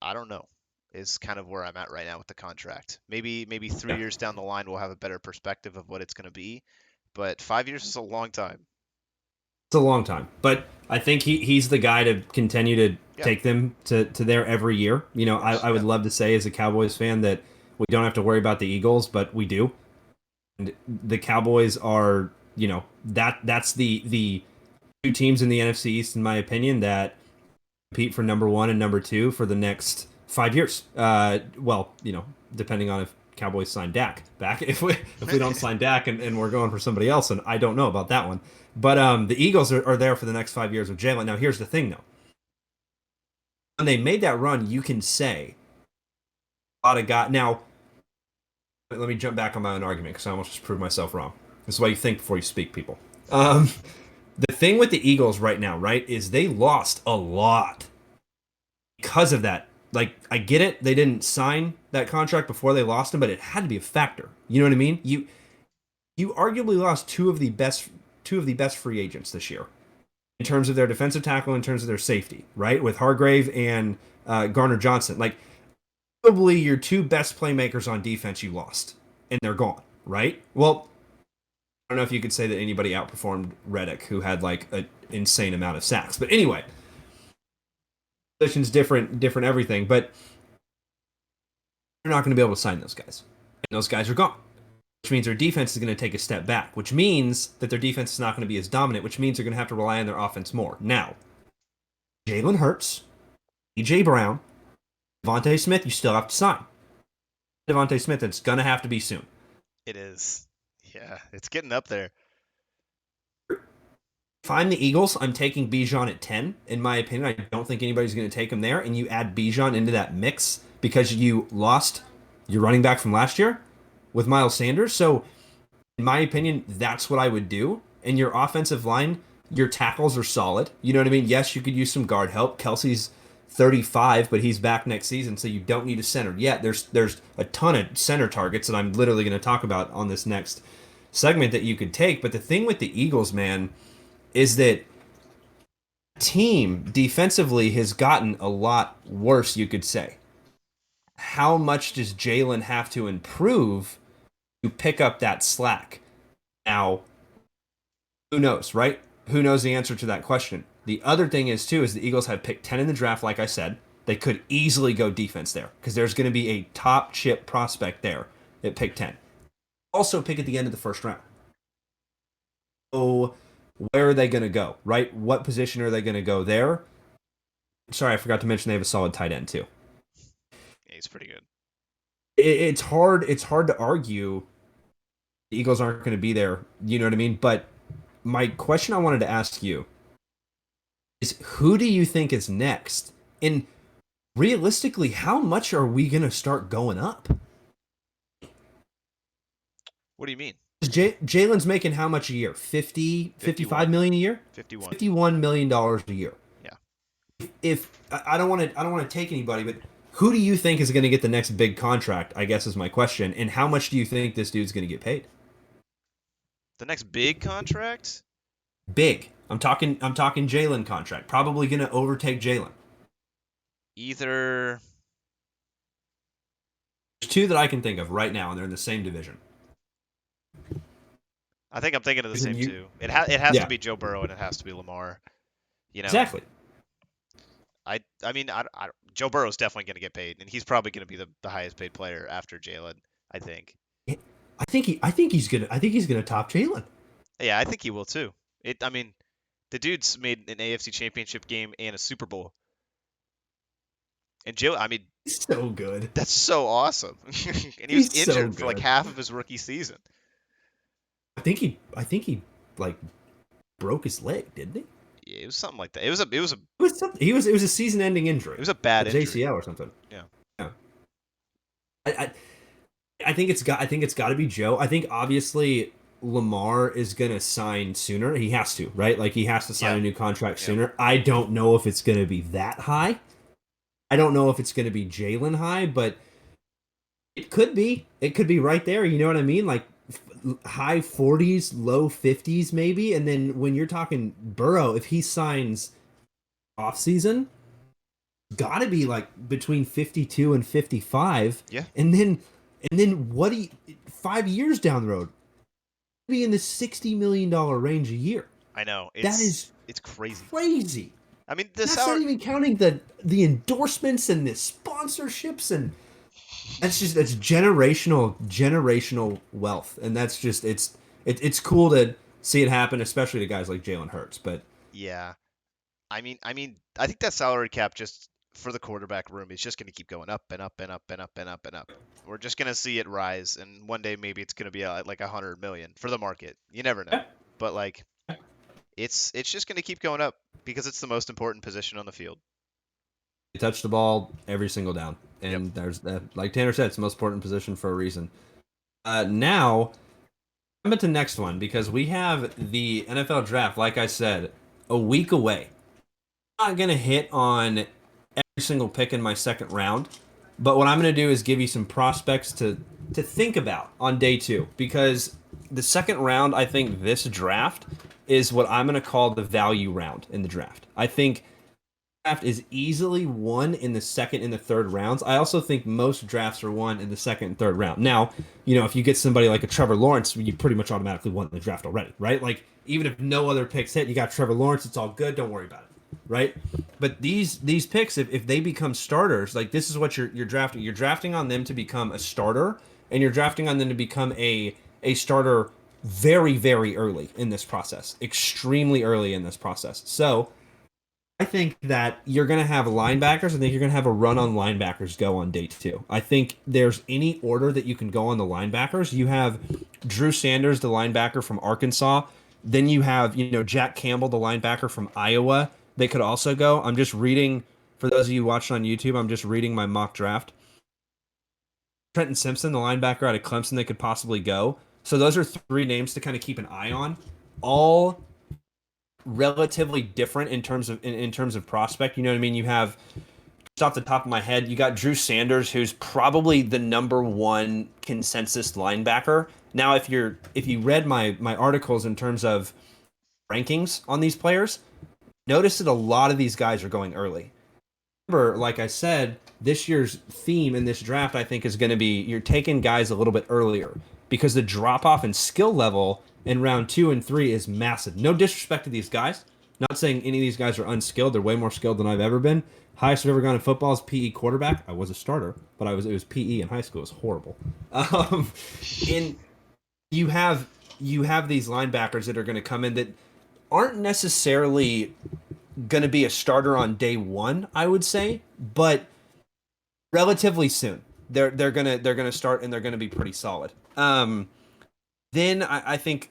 I don't know. Is kind of where I'm at right now with the contract. Maybe 3 years down the line we'll have a better perspective of what it's going to be. But 5 years is a long time. It's a long time. But I think he's the guy to continue to Yeah, take them to there every year. of I, course. I would Yeah. love to say as a Cowboys fan that we don't have to worry about the Eagles, but we do. And the Cowboys are, that's the two teams in the NFC East, in my opinion, that compete for number one and number two for the next 5 years. Well, depending on if Cowboys sign Dak back. If we don't sign Dak and we're going for somebody else, and I don't know about that one. But the Eagles are there for the next 5 years with Jalen. Now, here's the thing, though. When they made that run, you can say a lot of guys. Now, let me jump back on my own argument because I almost just proved myself wrong. This is why you think before you speak, people. The thing with the Eagles right now, right, is they lost a lot because of that. Like, I get it, they didn't sign that contract before they lost him, but it had to be a factor. You know what I mean? You arguably lost two of the best free agents this year in terms of their defensive tackle, in terms of their safety, right? With Hargrave and Garner Johnson, like probably your two best playmakers on defense you lost, and they're gone, right? Well, I don't know if you could say that anybody outperformed Reddick, who had like an insane amount of sacks, but anyway, positions different everything, but they're not going to be able to sign those guys, and those guys are gone. Which means their defense is going to take a step back, which means that their defense is not going to be as dominant, which means they're going to have to rely on their offense more. Now, Jalen Hurts, E.J. Brown, Devontae Smith, you still have to sign. Devontae Smith, it's going to have to be soon. It is. Yeah, it's getting up there. If I'm the Eagles, I'm taking Bijan at 10. In my opinion, I don't think anybody's going to take him there, and you add Bijan into that mix because you lost your running back from last year with Miles Sanders. So, in my opinion, that's what I would do. And your offensive line, your tackles are solid. You know what I mean? Yes, you could use some guard help. Kelsey's 35, but he's back next season, so you don't need a center yet. There's a ton of center targets that I'm literally going to talk about on this next segment that you could take. But the thing with the Eagles, man, is that team defensively has gotten a lot worse, you could say. how much does Jalen have to improve to pick up that slack? Now, who knows, right? Who knows the answer to that question? The other thing is too is the Eagles have picked 10 in the draft, like I said. They could easily go defense there because there's going to be a top chip prospect there at pick 10. Also pick at the end of the first round. So where are they going to go, right? What position are they going to go there? Sorry, I forgot to mention they have a solid tight end too. Yeah, he's pretty good. It's hard. It's hard to argue the Eagles aren't going to be there. You know what I mean? But my question I wanted to ask you is, who do you think is next? And realistically, how much are we going to start going up? What do you mean? Jalen's making how much a year? 50, 55 million a year? 51. $51 million a year. Yeah. If I don't want to take anybody, but who do you think is going to get the next big contract? I guess is my question. And how much do you think this dude's going to get paid? The next big contract? Big. I'm talking Jalen contract. Probably going to overtake Jalen. Either There's two that I can think of right now, and they're in the same division. I think I'm thinking of the same You, two. It has to yeah, be Joe Burrow and it has to be Lamar. You know, exactly. I mean, Joe Burrow's definitely going to get paid, and he's probably going to be the highest paid player after Jalen. I think. I think he's gonna top Jalen. Yeah, I think he will too. I mean, the dude's made an AFC Championship game and a Super Bowl, and Jalen. I mean, He's so good. that's so awesome. And he was He's so injured for like good. half of his rookie season. I think he like broke his leg, didn't he? Yeah, it was something like that. It was It was a season-ending injury, a bad his injury. ACL or something. Yeah. Yeah. I, I think it's got to be Joe. I think obviously Lamar is gonna sign sooner. He has to, right? Like he has to sign Yeah. a new contract Yep. sooner. I don't know if it's gonna be that high. I don't know if it's gonna be Jalen high, but it could be. It could be right there. You know what I mean? Like high 40s, low 50s, maybe. And then when you're talking Burrow, if he signs off season, got to be like between 52 and 55. Yeah. And then what do you 5 years down the road be in the $60 million range a year? I know. That is It's crazy. crazy. I mean, That's not even counting the endorsements and the sponsorships, and that's generational wealth, and that's just it's cool to see it happen, especially to guys like Jalen Hurts. But Yeah. I think that salary cap just for the quarterback room is just going to keep going up and up and up and up and up and up. We're just going to see it rise, and one day maybe it's going to be like 100 million for the market. You never know, but like it's just going to keep going up because it's the most important position on the field. you touch the ball every single down, Yep. and there's that. Like Tanner said, it's the most important position for a reason. Now I'm at the next one because we have the NFL draft. Like I said, a week away. I'm not gonna hit on every single pick in my second round, but what I'm gonna do is give you some prospects to think about on day two, because the second round, I think this draft is what I'm gonna call the value round in the draft. I think draft is easily won in the second and the third rounds. I also think most drafts are won in the second and third round. Now, if you get somebody like a Trevor Lawrence, you pretty much automatically won the draft already, right? Like even if no other picks hit, you got Trevor Lawrence, it's all good, don't worry about it, right? But these picks, if they become starters, like this is what you're drafting. You're drafting on them to become a starter, and you're drafting on them to become a starter very, very early in this process, extremely early in this process. So I think that you're going to have linebackers. I think you're going to have a run on linebackers go on day two. I think there's any order that you can go on the linebackers. You have Drew Sanders, the linebacker from Arkansas. Then you have, Jack Campbell, the linebacker from Iowa. They could also go. I'm just reading, for those of you watching on YouTube, I'm just reading my mock draft. Trenton Simpson, the linebacker out of Clemson, they could possibly go. So those are three names to kind of keep an eye on. All relatively different in terms of prospect. You know what I mean? You have, just off the top of my head, you got Drew Sanders, who's probably the number one consensus linebacker. Now, if you read my articles in terms of rankings on these players, notice that a lot of these guys are going early. remember, like I said, this year's theme in this draft, I think, is going to be you're taking guys a little bit earlier because the drop off in skill level in round 2 and 3 is massive. No disrespect to these guys. Not saying any of these guys are unskilled. They're way more skilled than I've ever been. Highest I've ever gone in football is PE quarterback. I was a starter, but it was PE in high school. It was horrible. Um, in you have you have these linebackers that are going to come in that aren't necessarily going to be a starter on day one, I would say, but relatively soon. They're gonna start and they're gonna be pretty solid. Then I think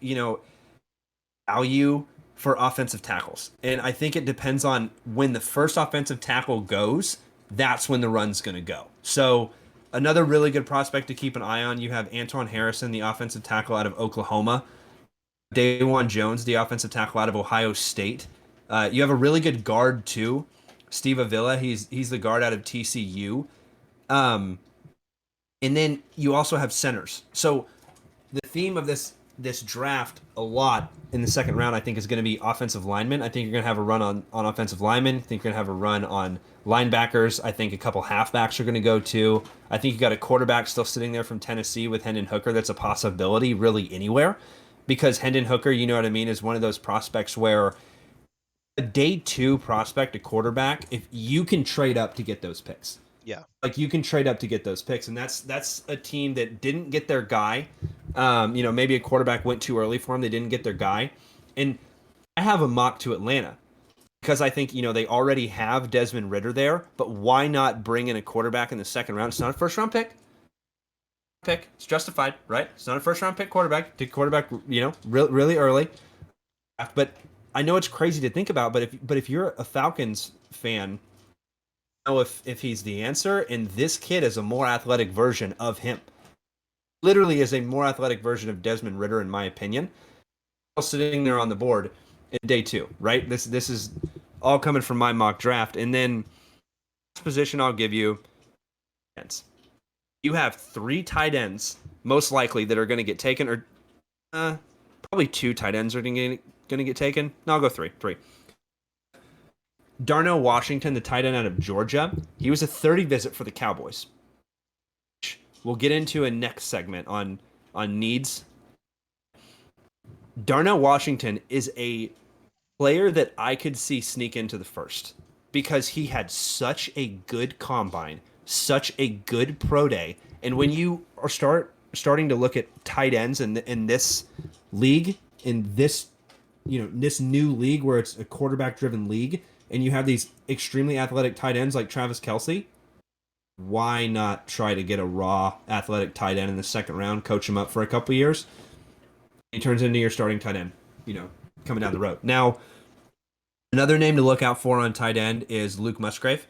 value for offensive tackles, and I think it depends on when the first offensive tackle goes. That's when the run's gonna go. So another really good prospect to keep an eye on. You have Antoine Harrison, the offensive tackle out of Oklahoma. Dawan Jones, the offensive tackle out of Ohio State. You have a really good guard too, Steve Avila. He's the guard out of TCU. Um, and then you also have centers. So the theme of this draft a lot in the second round, I think, is going to be offensive linemen. I think you're going to have a run on offensive linemen. I think you're going to have a run on linebackers. I think a couple halfbacks are going to go too. I think you got a quarterback still sitting there from Tennessee with Hendon Hooker. That's a possibility really anywhere because Hendon Hooker, you know what I mean, is one of those prospects where a day two prospect, a quarterback, if you can trade up to get those picks. Yeah. Like you can trade up to get those picks, and that's a team that didn't get their guy. Maybe a quarterback went too early for them. They didn't get their guy, and I have a mock to Atlanta because I think they already have Desmond Ritter there, but why not bring in a quarterback in the second round? It's not a first round pick. It's justified, right? It's not a first round pick quarterback. Take quarterback, really early. But I know it's crazy to think about, but if you're a Falcons fan, know if he's the answer, and this kid is a more athletic version of him. Literally is a more athletic version of Desmond Ritter, in my opinion. Sitting there on the board in day two, right? This is all coming from my mock draft, and then position I'll give you. You have 3 tight ends most likely that are going to get taken, or probably 2 tight ends are going to get taken. No, I'll go three. Darnell Washington, the tight end out of Georgia, he was a 30 visit for the Cowboys. We'll get into a next segment on needs. Darnell Washington is a player that I could see sneak into the first because he had such a good combine, such a good pro day, and when you are starting to look at tight ends in this league, in this this new league where it's a quarterback driven league, and you have these extremely athletic tight ends like Travis Kelce, why not try to get a raw athletic tight end in the second round, coach him up for a couple years? He turns into your starting tight end, coming down the road. Now, another name to look out for on tight end is Luke Musgrave,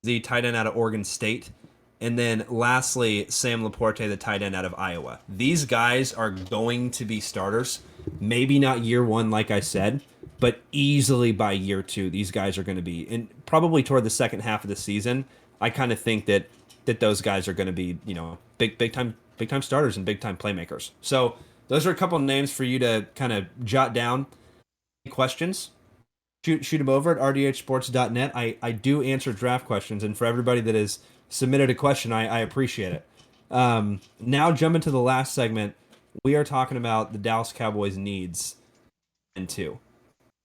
the tight end out of Oregon State. And then lastly, Sam Laporte, the tight end out of Iowa. These guys are going to be starters. Maybe not year one, like I said, but easily by year two, these guys are going to be, and probably toward the second half of the season, I kind of think that those guys are going to be, big time starters and big time playmakers. So those are a couple of names for you to kind of jot down. Questions? Shoot them over at rdhsports.net. I do answer draft questions, and for everybody that has submitted a question, I appreciate it. Now jump into the last segment. We are talking about the Dallas Cowboys needs and two.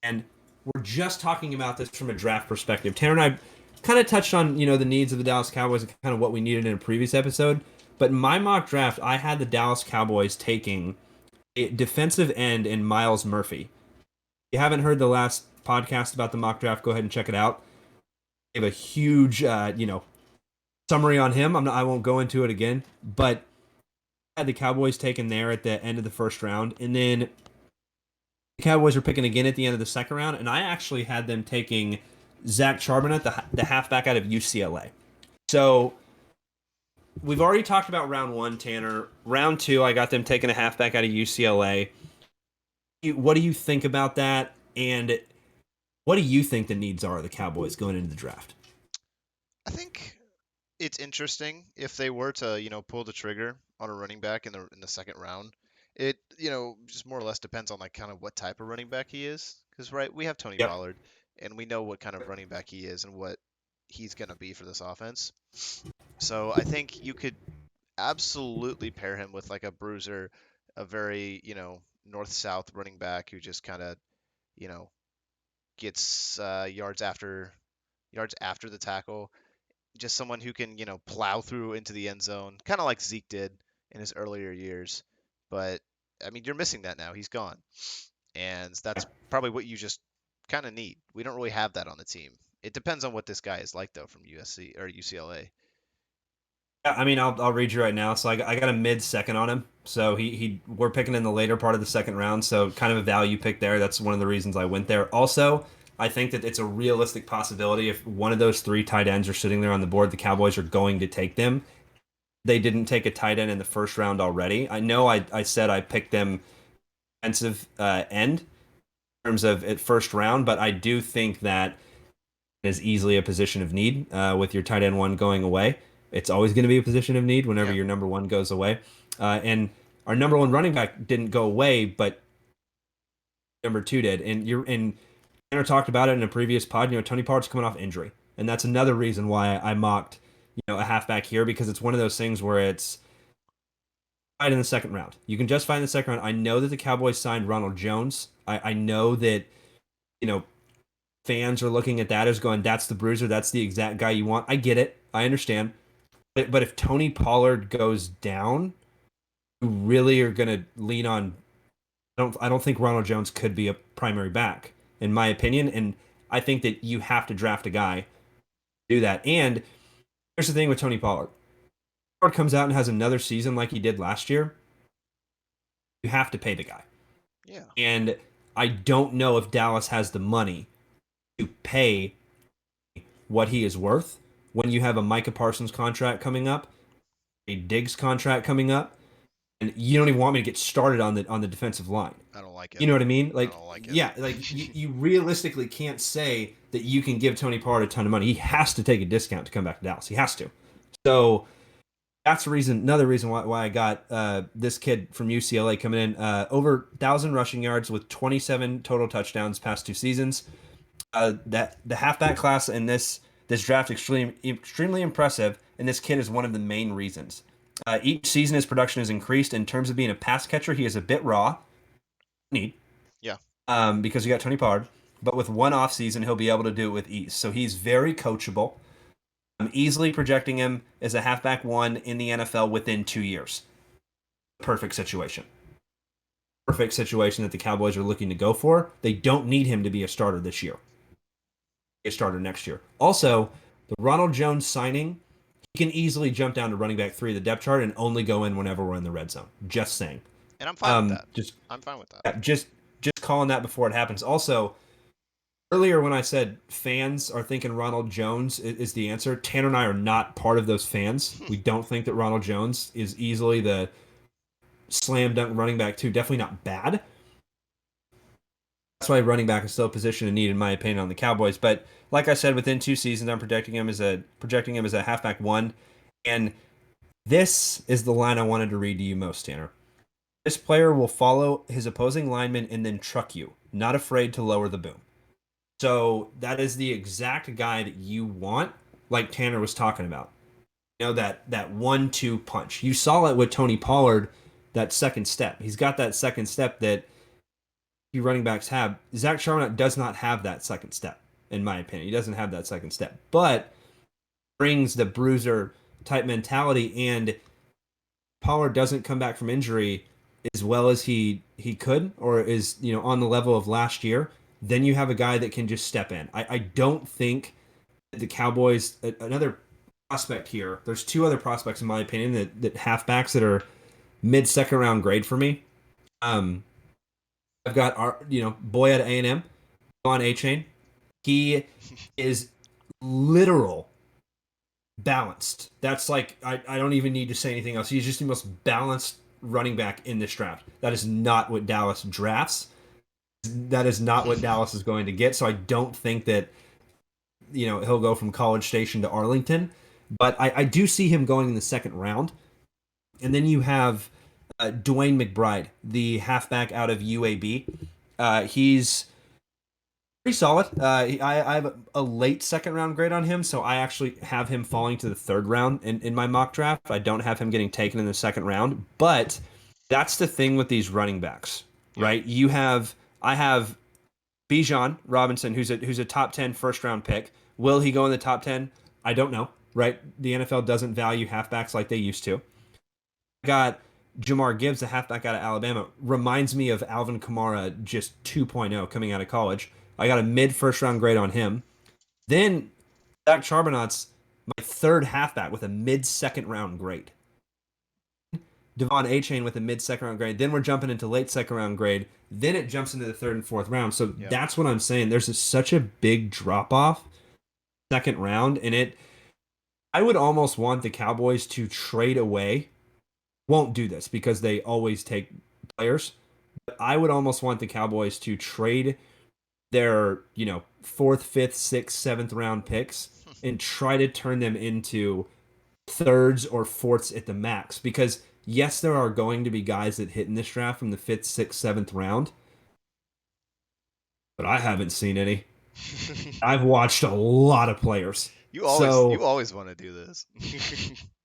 And we're just talking about this from a draft perspective. Tanner and I kind of touched on, the needs of the Dallas Cowboys and kind of what we needed in a previous episode. But in my mock draft, I had the Dallas Cowboys taking a defensive end in Miles Murphy. If you haven't heard the last podcast about the mock draft, go ahead and check it out. I have a huge, summary on him. I won't go into it again, but I had the Cowboys taken there at the end of the first round, and then the Cowboys were picking again at the end of the second round, and I actually had them taking Zach Charbonnet, the halfback out of UCLA. So we've already talked about round one, Tanner. Round two, I got them taking a halfback out of UCLA. What do you think about that? And what do you think the needs are of the Cowboys going into the draft? I think it's interesting if they were to, pull the trigger on a running back in the second round. It, just more or less depends on like kind of what type of running back he is. Because right, we have Tony Yep. Pollard, and we know what kind of running back he is and what he's going to be for this offense. So I think you could absolutely pair him with like a bruiser, a very, north-south running back who just kind of, you know, gets yards after the tackle. Just someone who can, plow through into the end zone, kind of like Zeke did in his earlier years. But I mean, you're missing that now. He's gone, and that's probably what you just kind of need. We don't really have that on the team. It depends on what this guy is like though from USC or UCLA. Yeah, I mean, I'll read you right now. So I got a mid second on him. So we're picking in the later part of the second round. So kind of a value pick there. That's one of the reasons I went there. Also, I think that it's a realistic possibility if one of those three tight ends are sitting there on the board, the Cowboys are going to take them. They didn't take a tight end in the first round already. I know I said I picked them defensive end in terms of at first round, but I do think that is easily a position of need with your tight end one going away. It's always going to be a position of need whenever Yeah, your number one goes away. And our number one running back didn't go away, but number two did. And Tanner talked about it in a previous pod. Tony Pollard's coming off injury, and that's another reason why I mocked a halfback here because it's one of those things where it's right in the second round. You can just find the second round. I know that the Cowboys signed Ronald Jones. I know that you know fans are looking at that as going, that's the bruiser, that's the exact guy you want. I get it. I understand. But if Tony Pollard goes down, you really are going to lean on. I don't think Ronald Jones could be a primary back, in my opinion. And I think that you have to draft a guy to do that. And here's the thing with Tony Pollard. Pollard comes out and has another season like he did last year. You have to pay the guy. yeah. And I don't know if Dallas has the money to pay what he is worth when you have a Micah Parsons contract coming up, a Diggs contract coming up, and you don't even want me to get started on the defensive line. I don't like it. You know what I mean? I Like, don't like it. yeah, like you realistically can't say that you can give Tony Pollard a ton of money. He has to take a discount to come back to Dallas. He has to. So that's the reason. Another reason why I got this kid from UCLA coming in over 1,000 rushing yards with 27 total touchdowns past two seasons. That the halfback class in this draft extremely impressive, and this kid is one of the main reasons. Each season, his production has increased. In terms of being a pass catcher, he is a bit raw. Need Yeah. because you got Tony Pollard, but with one off season, he'll be able to do it with ease. So he's very coachable. I'm easily projecting him as a halfback one in the NFL within 2 years. Perfect situation. Perfect situation that the Cowboys are looking to go for. They don't need him to be a starter this year. A starter next year. Also, the Ronald Jones signing, he can easily jump down to running back three of the depth chart and only go in whenever we're in the red zone. Just saying. And I'm fine with that. Just I'm fine with that. yeah, just calling that before it happens. Also, earlier when I said fans are thinking Ronald Jones is the answer, Tanner and I are not part of those fans. We don't think that Ronald Jones is easily the slam dunk running back two. Definitely not bad. That's why running back is still a position in need, in my opinion, on the Cowboys. But like I said, within two seasons, I'm projecting him as a halfback one. And this is the line I wanted to read to you most, Tanner. This player will follow his opposing lineman and then truck you, not afraid to lower the boom. So that is the exact guy that you want, like Tanner was talking about. That 1-2 punch. You saw it with Tony Pollard, that second step. He's got that second step that few running backs have. Zach Charbonnet does not have that second step, in my opinion. He doesn't have that second step, but brings the bruiser type mentality. And Pollard doesn't come back from injury as well as he could, or is on the level of last year. Then you have a guy that can just step in. I don't think that the Cowboys, another prospect here. There's two other prospects in my opinion that halfbacks that are mid second round grade for me. Um, I've got our boy at A&M on A Chain. He is literal balanced. That's like I don't even need to say anything else. He's just the most balanced running back in this draft. That is not what Dallas drafts. That is not what Dallas is going to get. So I don't think that he'll go from College Station to Arlington. But I do see him going in the second round. And then you have Dwayne McBride, the halfback out of UAB. He's Pretty solid. I have a late second round grade on him, so I actually have him falling to the third round in my mock draft. I don't have him getting taken in the second round, but that's the thing with these running backs, Yeah. right? I have Bijan Robinson, who's a top 10 first round pick. Will he go in the top 10? I don't know, right? The NFL doesn't value halfbacks like they used to. I got Jamar Gibbs, a halfback out of Alabama. Reminds me of Alvin Kamara, just 2.0 coming out of college. I got a mid first round grade on him. Then Zach Charbonnet's my third halfback with a mid second round grade. Devon A-Chain with a mid second round grade. Then we're jumping into late second round grade. Then it jumps into the third and fourth round. So Yep. that's what I'm saying. Such a big drop off second round, and I would almost want the Cowboys to trade away. Won't do this because they always take players. But I would almost want the Cowboys to trade their, fourth, fifth, sixth, seventh round picks and try to turn them into thirds or fourths at the max. Because yes, there are going to be guys that hit in this draft from the fifth, sixth, seventh round, but I haven't seen any. I've watched a lot of players. You So always want to do this.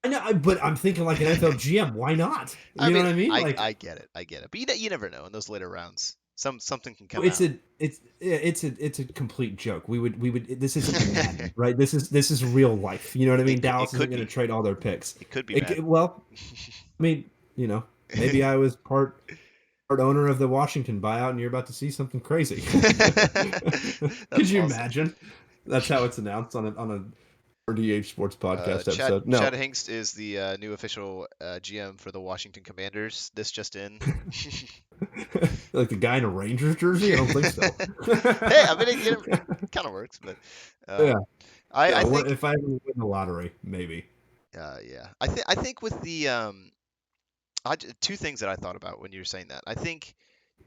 I know, but I'm thinking like an NFL GM. Why not? I You know mean, what I mean? Like I get it. I get it. But you never know in those later rounds. Something can come it's out. a complete joke. We would this isn't Madden, right? This is real life. You know what I mean? It Dallas isn't could going to be. trade all their picks. It could be Madden. Well, I mean, maybe I was part owner of the Washington buyout, and you're about to see something crazy. Could That's you awesome. imagine? That's how it's announced on a RDH Sports podcast Chad episode. No, Chad Hengst is the new official GM for the Washington Commanders. This just in. like the guy in a Rangers jersey. I don't think so. Hey, I mean, it kind of works, but Yeah, um, yeah. I think If I ever win the lottery, maybe. yeah, I think with the two things that I thought about when you were saying that. I think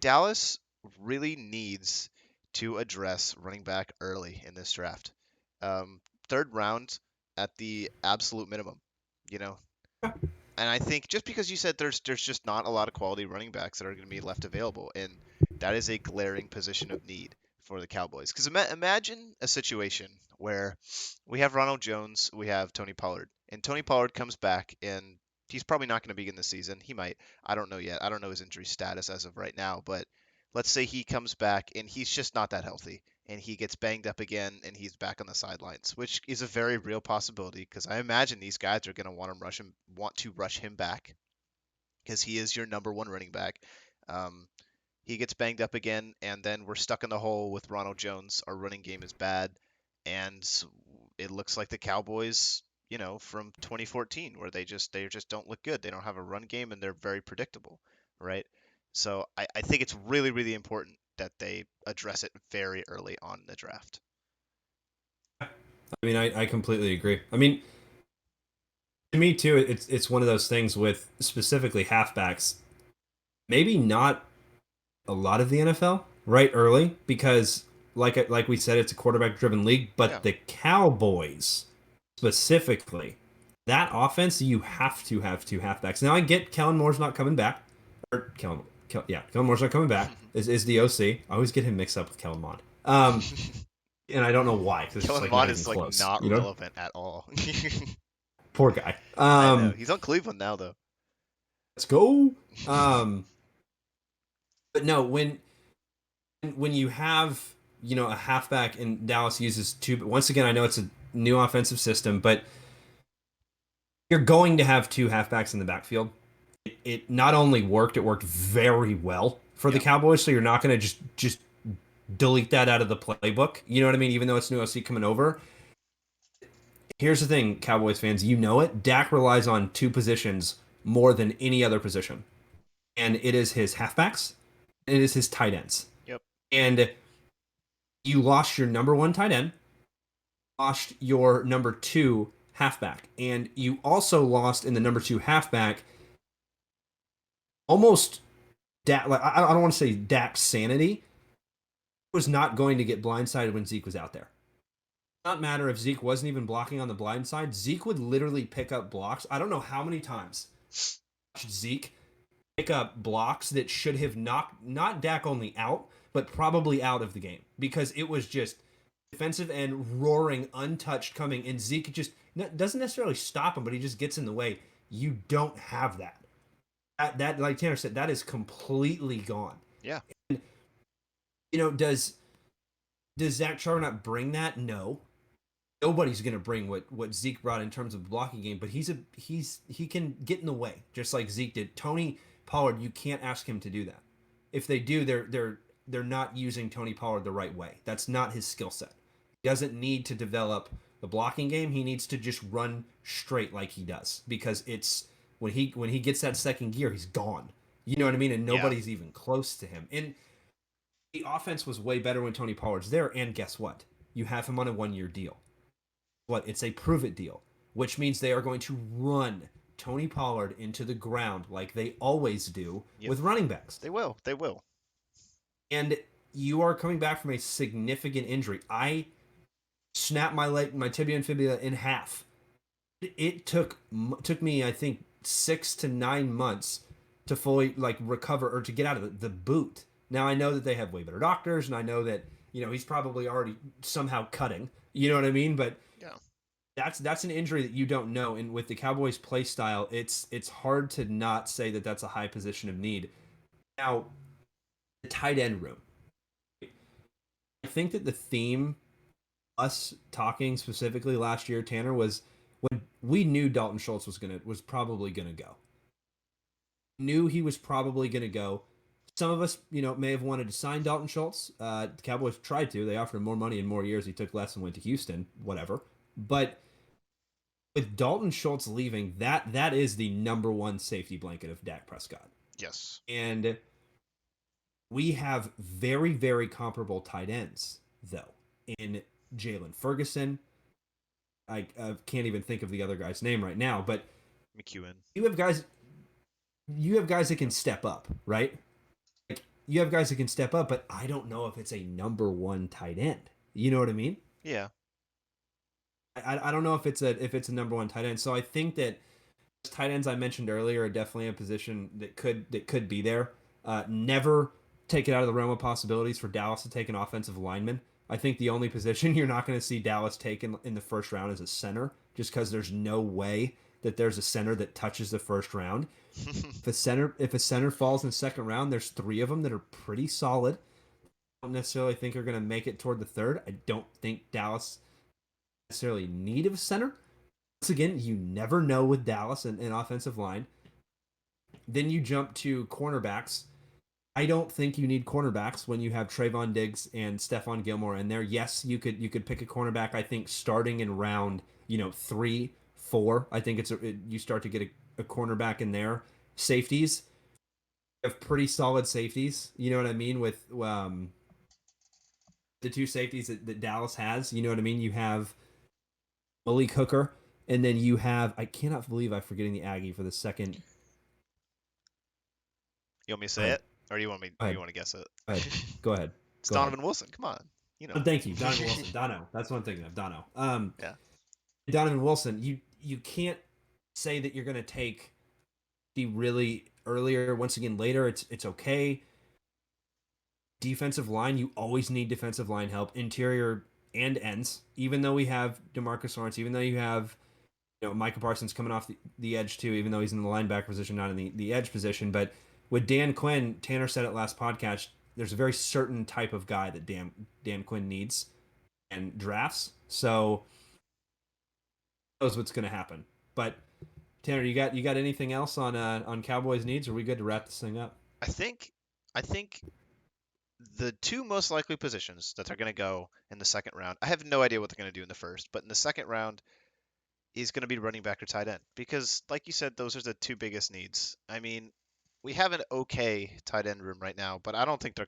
Dallas really needs to address running back early in this draft. Third round at the absolute minimum, you know. And I think just because you said there's just not a lot of quality running backs that are going to be left available, and that is a glaring position of need for the Cowboys. Because imagine a situation where we have Ronald Jones, we have Tony Pollard, and Tony Pollard comes back and he's probably not going to begin the season. He might. I don't know yet. I don't know his injury status as of right now, but let's say he comes back and he's just not that healthy and he gets banged up again and he's back on the sidelines, which is a very real possibility because I imagine these guys are going to want to rush him back because he is your number one running back. Um, he gets banged up again, and then we're stuck in the hole with Ronald Jones. Our running game is bad, and it looks like the Cowboys, from 2014, where they just don't look good. They don't have a run game, and they're very predictable, right? So I think it's really really important that they address it very early on in the draft. I mean, I completely agree. I mean, to me too, it's one of those things with specifically halfbacks. Maybe not a lot of the NFL right early because, like we said, it's a quarterback driven league. Yeah. But the Cowboys specifically, that offense, you have to have two halfbacks. Now I get Kellen Moore's not coming back, or Kellen Moore's not coming back. Is the OC? I always get him mixed up with Kellen Mond. And I don't know why because it's just Kellen like Mond not even is like close. not relevant at all. Poor guy. I know. He's on Cleveland now though. Let's go. But no, when you have a halfback and Dallas uses two. But once again, I know it's a new offensive system, but you're going to have two halfbacks in the backfield. It not only worked, it worked very well for the Yeah. Cowboys. So you're not going to just delete that out of the playbook. You know what I mean? Even though it's new OC coming over. Here's the thing, Cowboys fans, you know it. Dak relies on two positions more than any other position, and it is his halfbacks, and it is his tight ends. Yep. And you lost your number one tight end, lost your number two halfback, and you also lost in the number two halfback almost Dak. Like I don't want to say Dak's sanity was not going to get blindsided when Zeke was out there. It does not matter if Zeke wasn't even blocking on the blind side. Zeke would literally pick up blocks. I don't know how many times Zeke pick up blocks that should have knocked not Dak only out, but probably out of the game because it was just defensive end roaring, untouched coming, and Zeke just doesn't necessarily stop him, but he just gets in the way. You don't have that. That like Tanner said, that is completely gone. Yeah. You know, does Zach Charbonnet bring that? No. Nobody's gonna bring what Zeke brought in terms of blocking game, but he can get in the way, just like Zeke did. Tony Pollard, you can't ask him to do that. If they do, they're not using Tony Pollard the right way. That's not his skill set. He doesn't need to develop the blocking game. He needs to just run straight like he does because it's when he gets that second gear, he's gone. You know what I mean? And Yeah. nobody's even close to him. And the offense was way better when Tony Pollard's there. And guess what? You have him on a 1 year deal. What? It's a prove it deal, which means they are going to run Tony Pollard into the ground like they always do Yep. with running backs. They will. They will. And you are coming back from a significant injury. I snapped my leg, my tibia and fibula in half. It took me, I think, 6 to 9 months to fully like recover or to get out of the boot. Now I know that they have way better doctors, and I know that he's probably already somehow cutting. You know what I mean? But Yeah. that's an injury that you don't know. And with the Cowboys' play style, it's hard to not say that that's a high position of need. Now, the tight end room. I think that the theme, us talking specifically last year, Tanner, was when we knew Dalton Schultz was probably gonna go. Knew he was probably gonna go. Some of us, may have wanted to sign Dalton Schultz. The Cowboys tried to. They offered him more money and more years. He took less and went to Houston. Whatever. But with Dalton Schultz leaving, that is the number one safety blanket of Dak Prescott. Yes. And we have very, very comparable tight ends, though, in Jalen Ferguson. I can't even think of the other guy's name right now, but McEwen. you have guys that can step up, right? Like you have guys that can step up, but I don't know if it's a number one tight end. You know what I mean? Yeah. I don't know if it's a number one tight end. So I think that tight ends I mentioned earlier are definitely a position that could be there. Never take it out of the realm of possibilities for Dallas to take an offensive lineman. I think the only position you're not going to see Dallas take in the first round is a center, just because there's no way that there's a center that touches the first round. If a center falls in the second round, there's three of them that are pretty solid. I don't necessarily think are going to make it toward the third. I don't think Dallas necessarily need of a center. Once again, you never know with Dallas and offensive line. Then you jump to cornerbacks. I don't think you need cornerbacks when you have Trayvon Diggs and Stephon Gilmore in there. Yes, you could pick a cornerback. I think starting in round 3, 4. I think you start to get a cornerback in there. Safeties, you have pretty solid safeties. You know what I mean with the two safeties that Dallas has. You know what I mean. You have Malik Hooker, and then you have I cannot believe I'm forgetting the Aggie for the second. You want me to Go say ahead. it, or do you want me? Go Or you ahead. want to guess it? Go ahead. Go ahead. It's Go ahead. Donovan Wilson. Come on. You know. Thank you, Donovan Wilson. Dono. That's what I'm thinking of. Dono. Yeah. Donovan Wilson. You can't say that you're going to take the really earlier. Once again, later it's okay. Defensive line, you always need defensive line help. Interior and ends. Even though we have DeMarcus Lawrence, even though you have Micah Parsons coming off the edge too, even though he's in the linebacker position, not in the edge position. But with Dan Quinn, Tanner said it last podcast, there's a very certain type of guy that Dan Quinn needs and drafts. So who knows what's going to happen. But Tanner, you got anything else on Cowboys needs? Or are we good to wrap this thing up? I think the two most likely positions that are going to go in the second round. I have no idea what they're going to do in the first, but in the second round is going to be running back or tight end because, like you said, those are the two biggest needs. I mean, we have an okay tight end room right now, but I don't think they're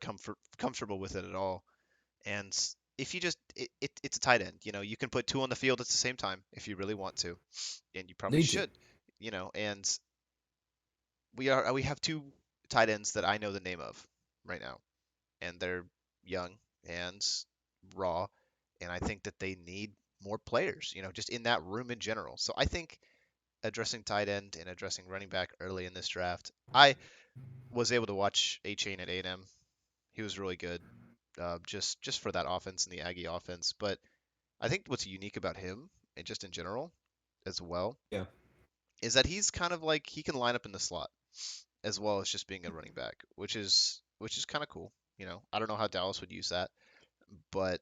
comfortable with it at all. And if you just it's a tight end, you can put two on the field at the same time if you really want to, and you probably Need to. should, And we have two tight ends that I know the name of right now, and they're young and raw, and I think that they need more players, just in that room in general. So I think addressing tight end and addressing running back early in this draft. I was able to watch A Chain at A&M. He was really good, just for that offense and the Aggie offense. But I think what's unique about him, and just in general as well, Yeah. is that he's kind of like he can line up in the slot as well as just being a running back, which is kind of cool. I don't know how Dallas would use that, but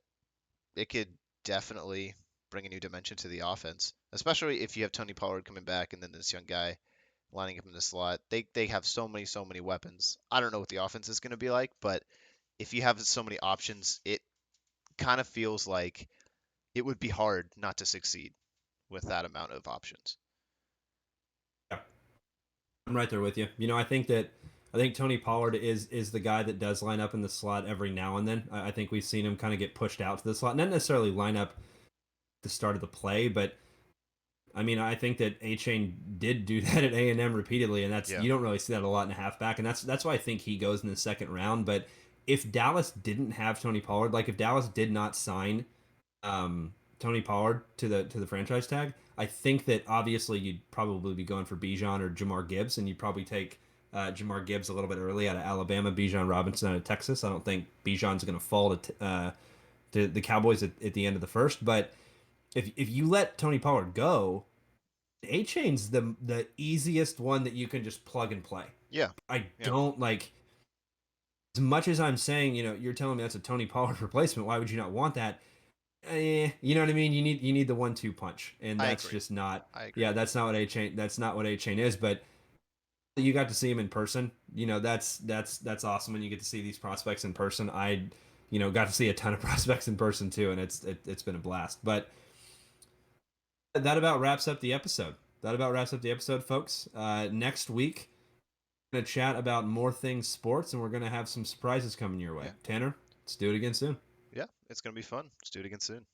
it could definitely bring a new dimension to the offense, especially if you have Tony Pollard coming back and then this young guy lining up in the slot. They have so many weapons. I don't know what the offense is going to be like, but if you have so many options, it kind of feels like it would be hard not to succeed with that amount of options. Yeah. I'm right there with you. I think Tony Pollard is the guy that does line up in the slot every now and then. I think we've seen him kind of get pushed out to the slot, not necessarily line up at the start of the play, but I mean, I think that A Chain did do that at A&M repeatedly, and that's Yeah. you don't really see that a lot in a halfback, and that's why I think he goes in the second round. But if Dallas didn't have Tony Pollard, like if Dallas did not sign Tony Pollard to the franchise tag, I think that obviously you'd probably be going for Bijan or Jamar Gibbs, and you'd probably take Jamar Gibbs a little bit early out of Alabama, Bijan Robinson out of Texas. I don't think Bijan's going to fall to the Cowboys at the end of the first, but if you let Tony Pollard go, A Chain's the easiest one that you can just plug and play. Yeah. I Yeah. don't like as much as I'm saying, you're telling me that's a Tony Pollard replacement. Why would you not want that? You know what I mean? You need the 1-2 punch, and I that's agree. just not. I Yeah, agree. that's not what A Chain. That's not what A Chain is. But you got to see him in person. That's awesome when you get to see these prospects in person. I got to see a ton of prospects in person too, and it's been a blast. But that about wraps up the episode. That about wraps up the episode, folks. Next week, we're gonna chat about more things sports, and we're gonna have some surprises coming your way. Yeah. Tanner, let's do it again soon. Yeah. It's gonna be fun. Let's do it again soon.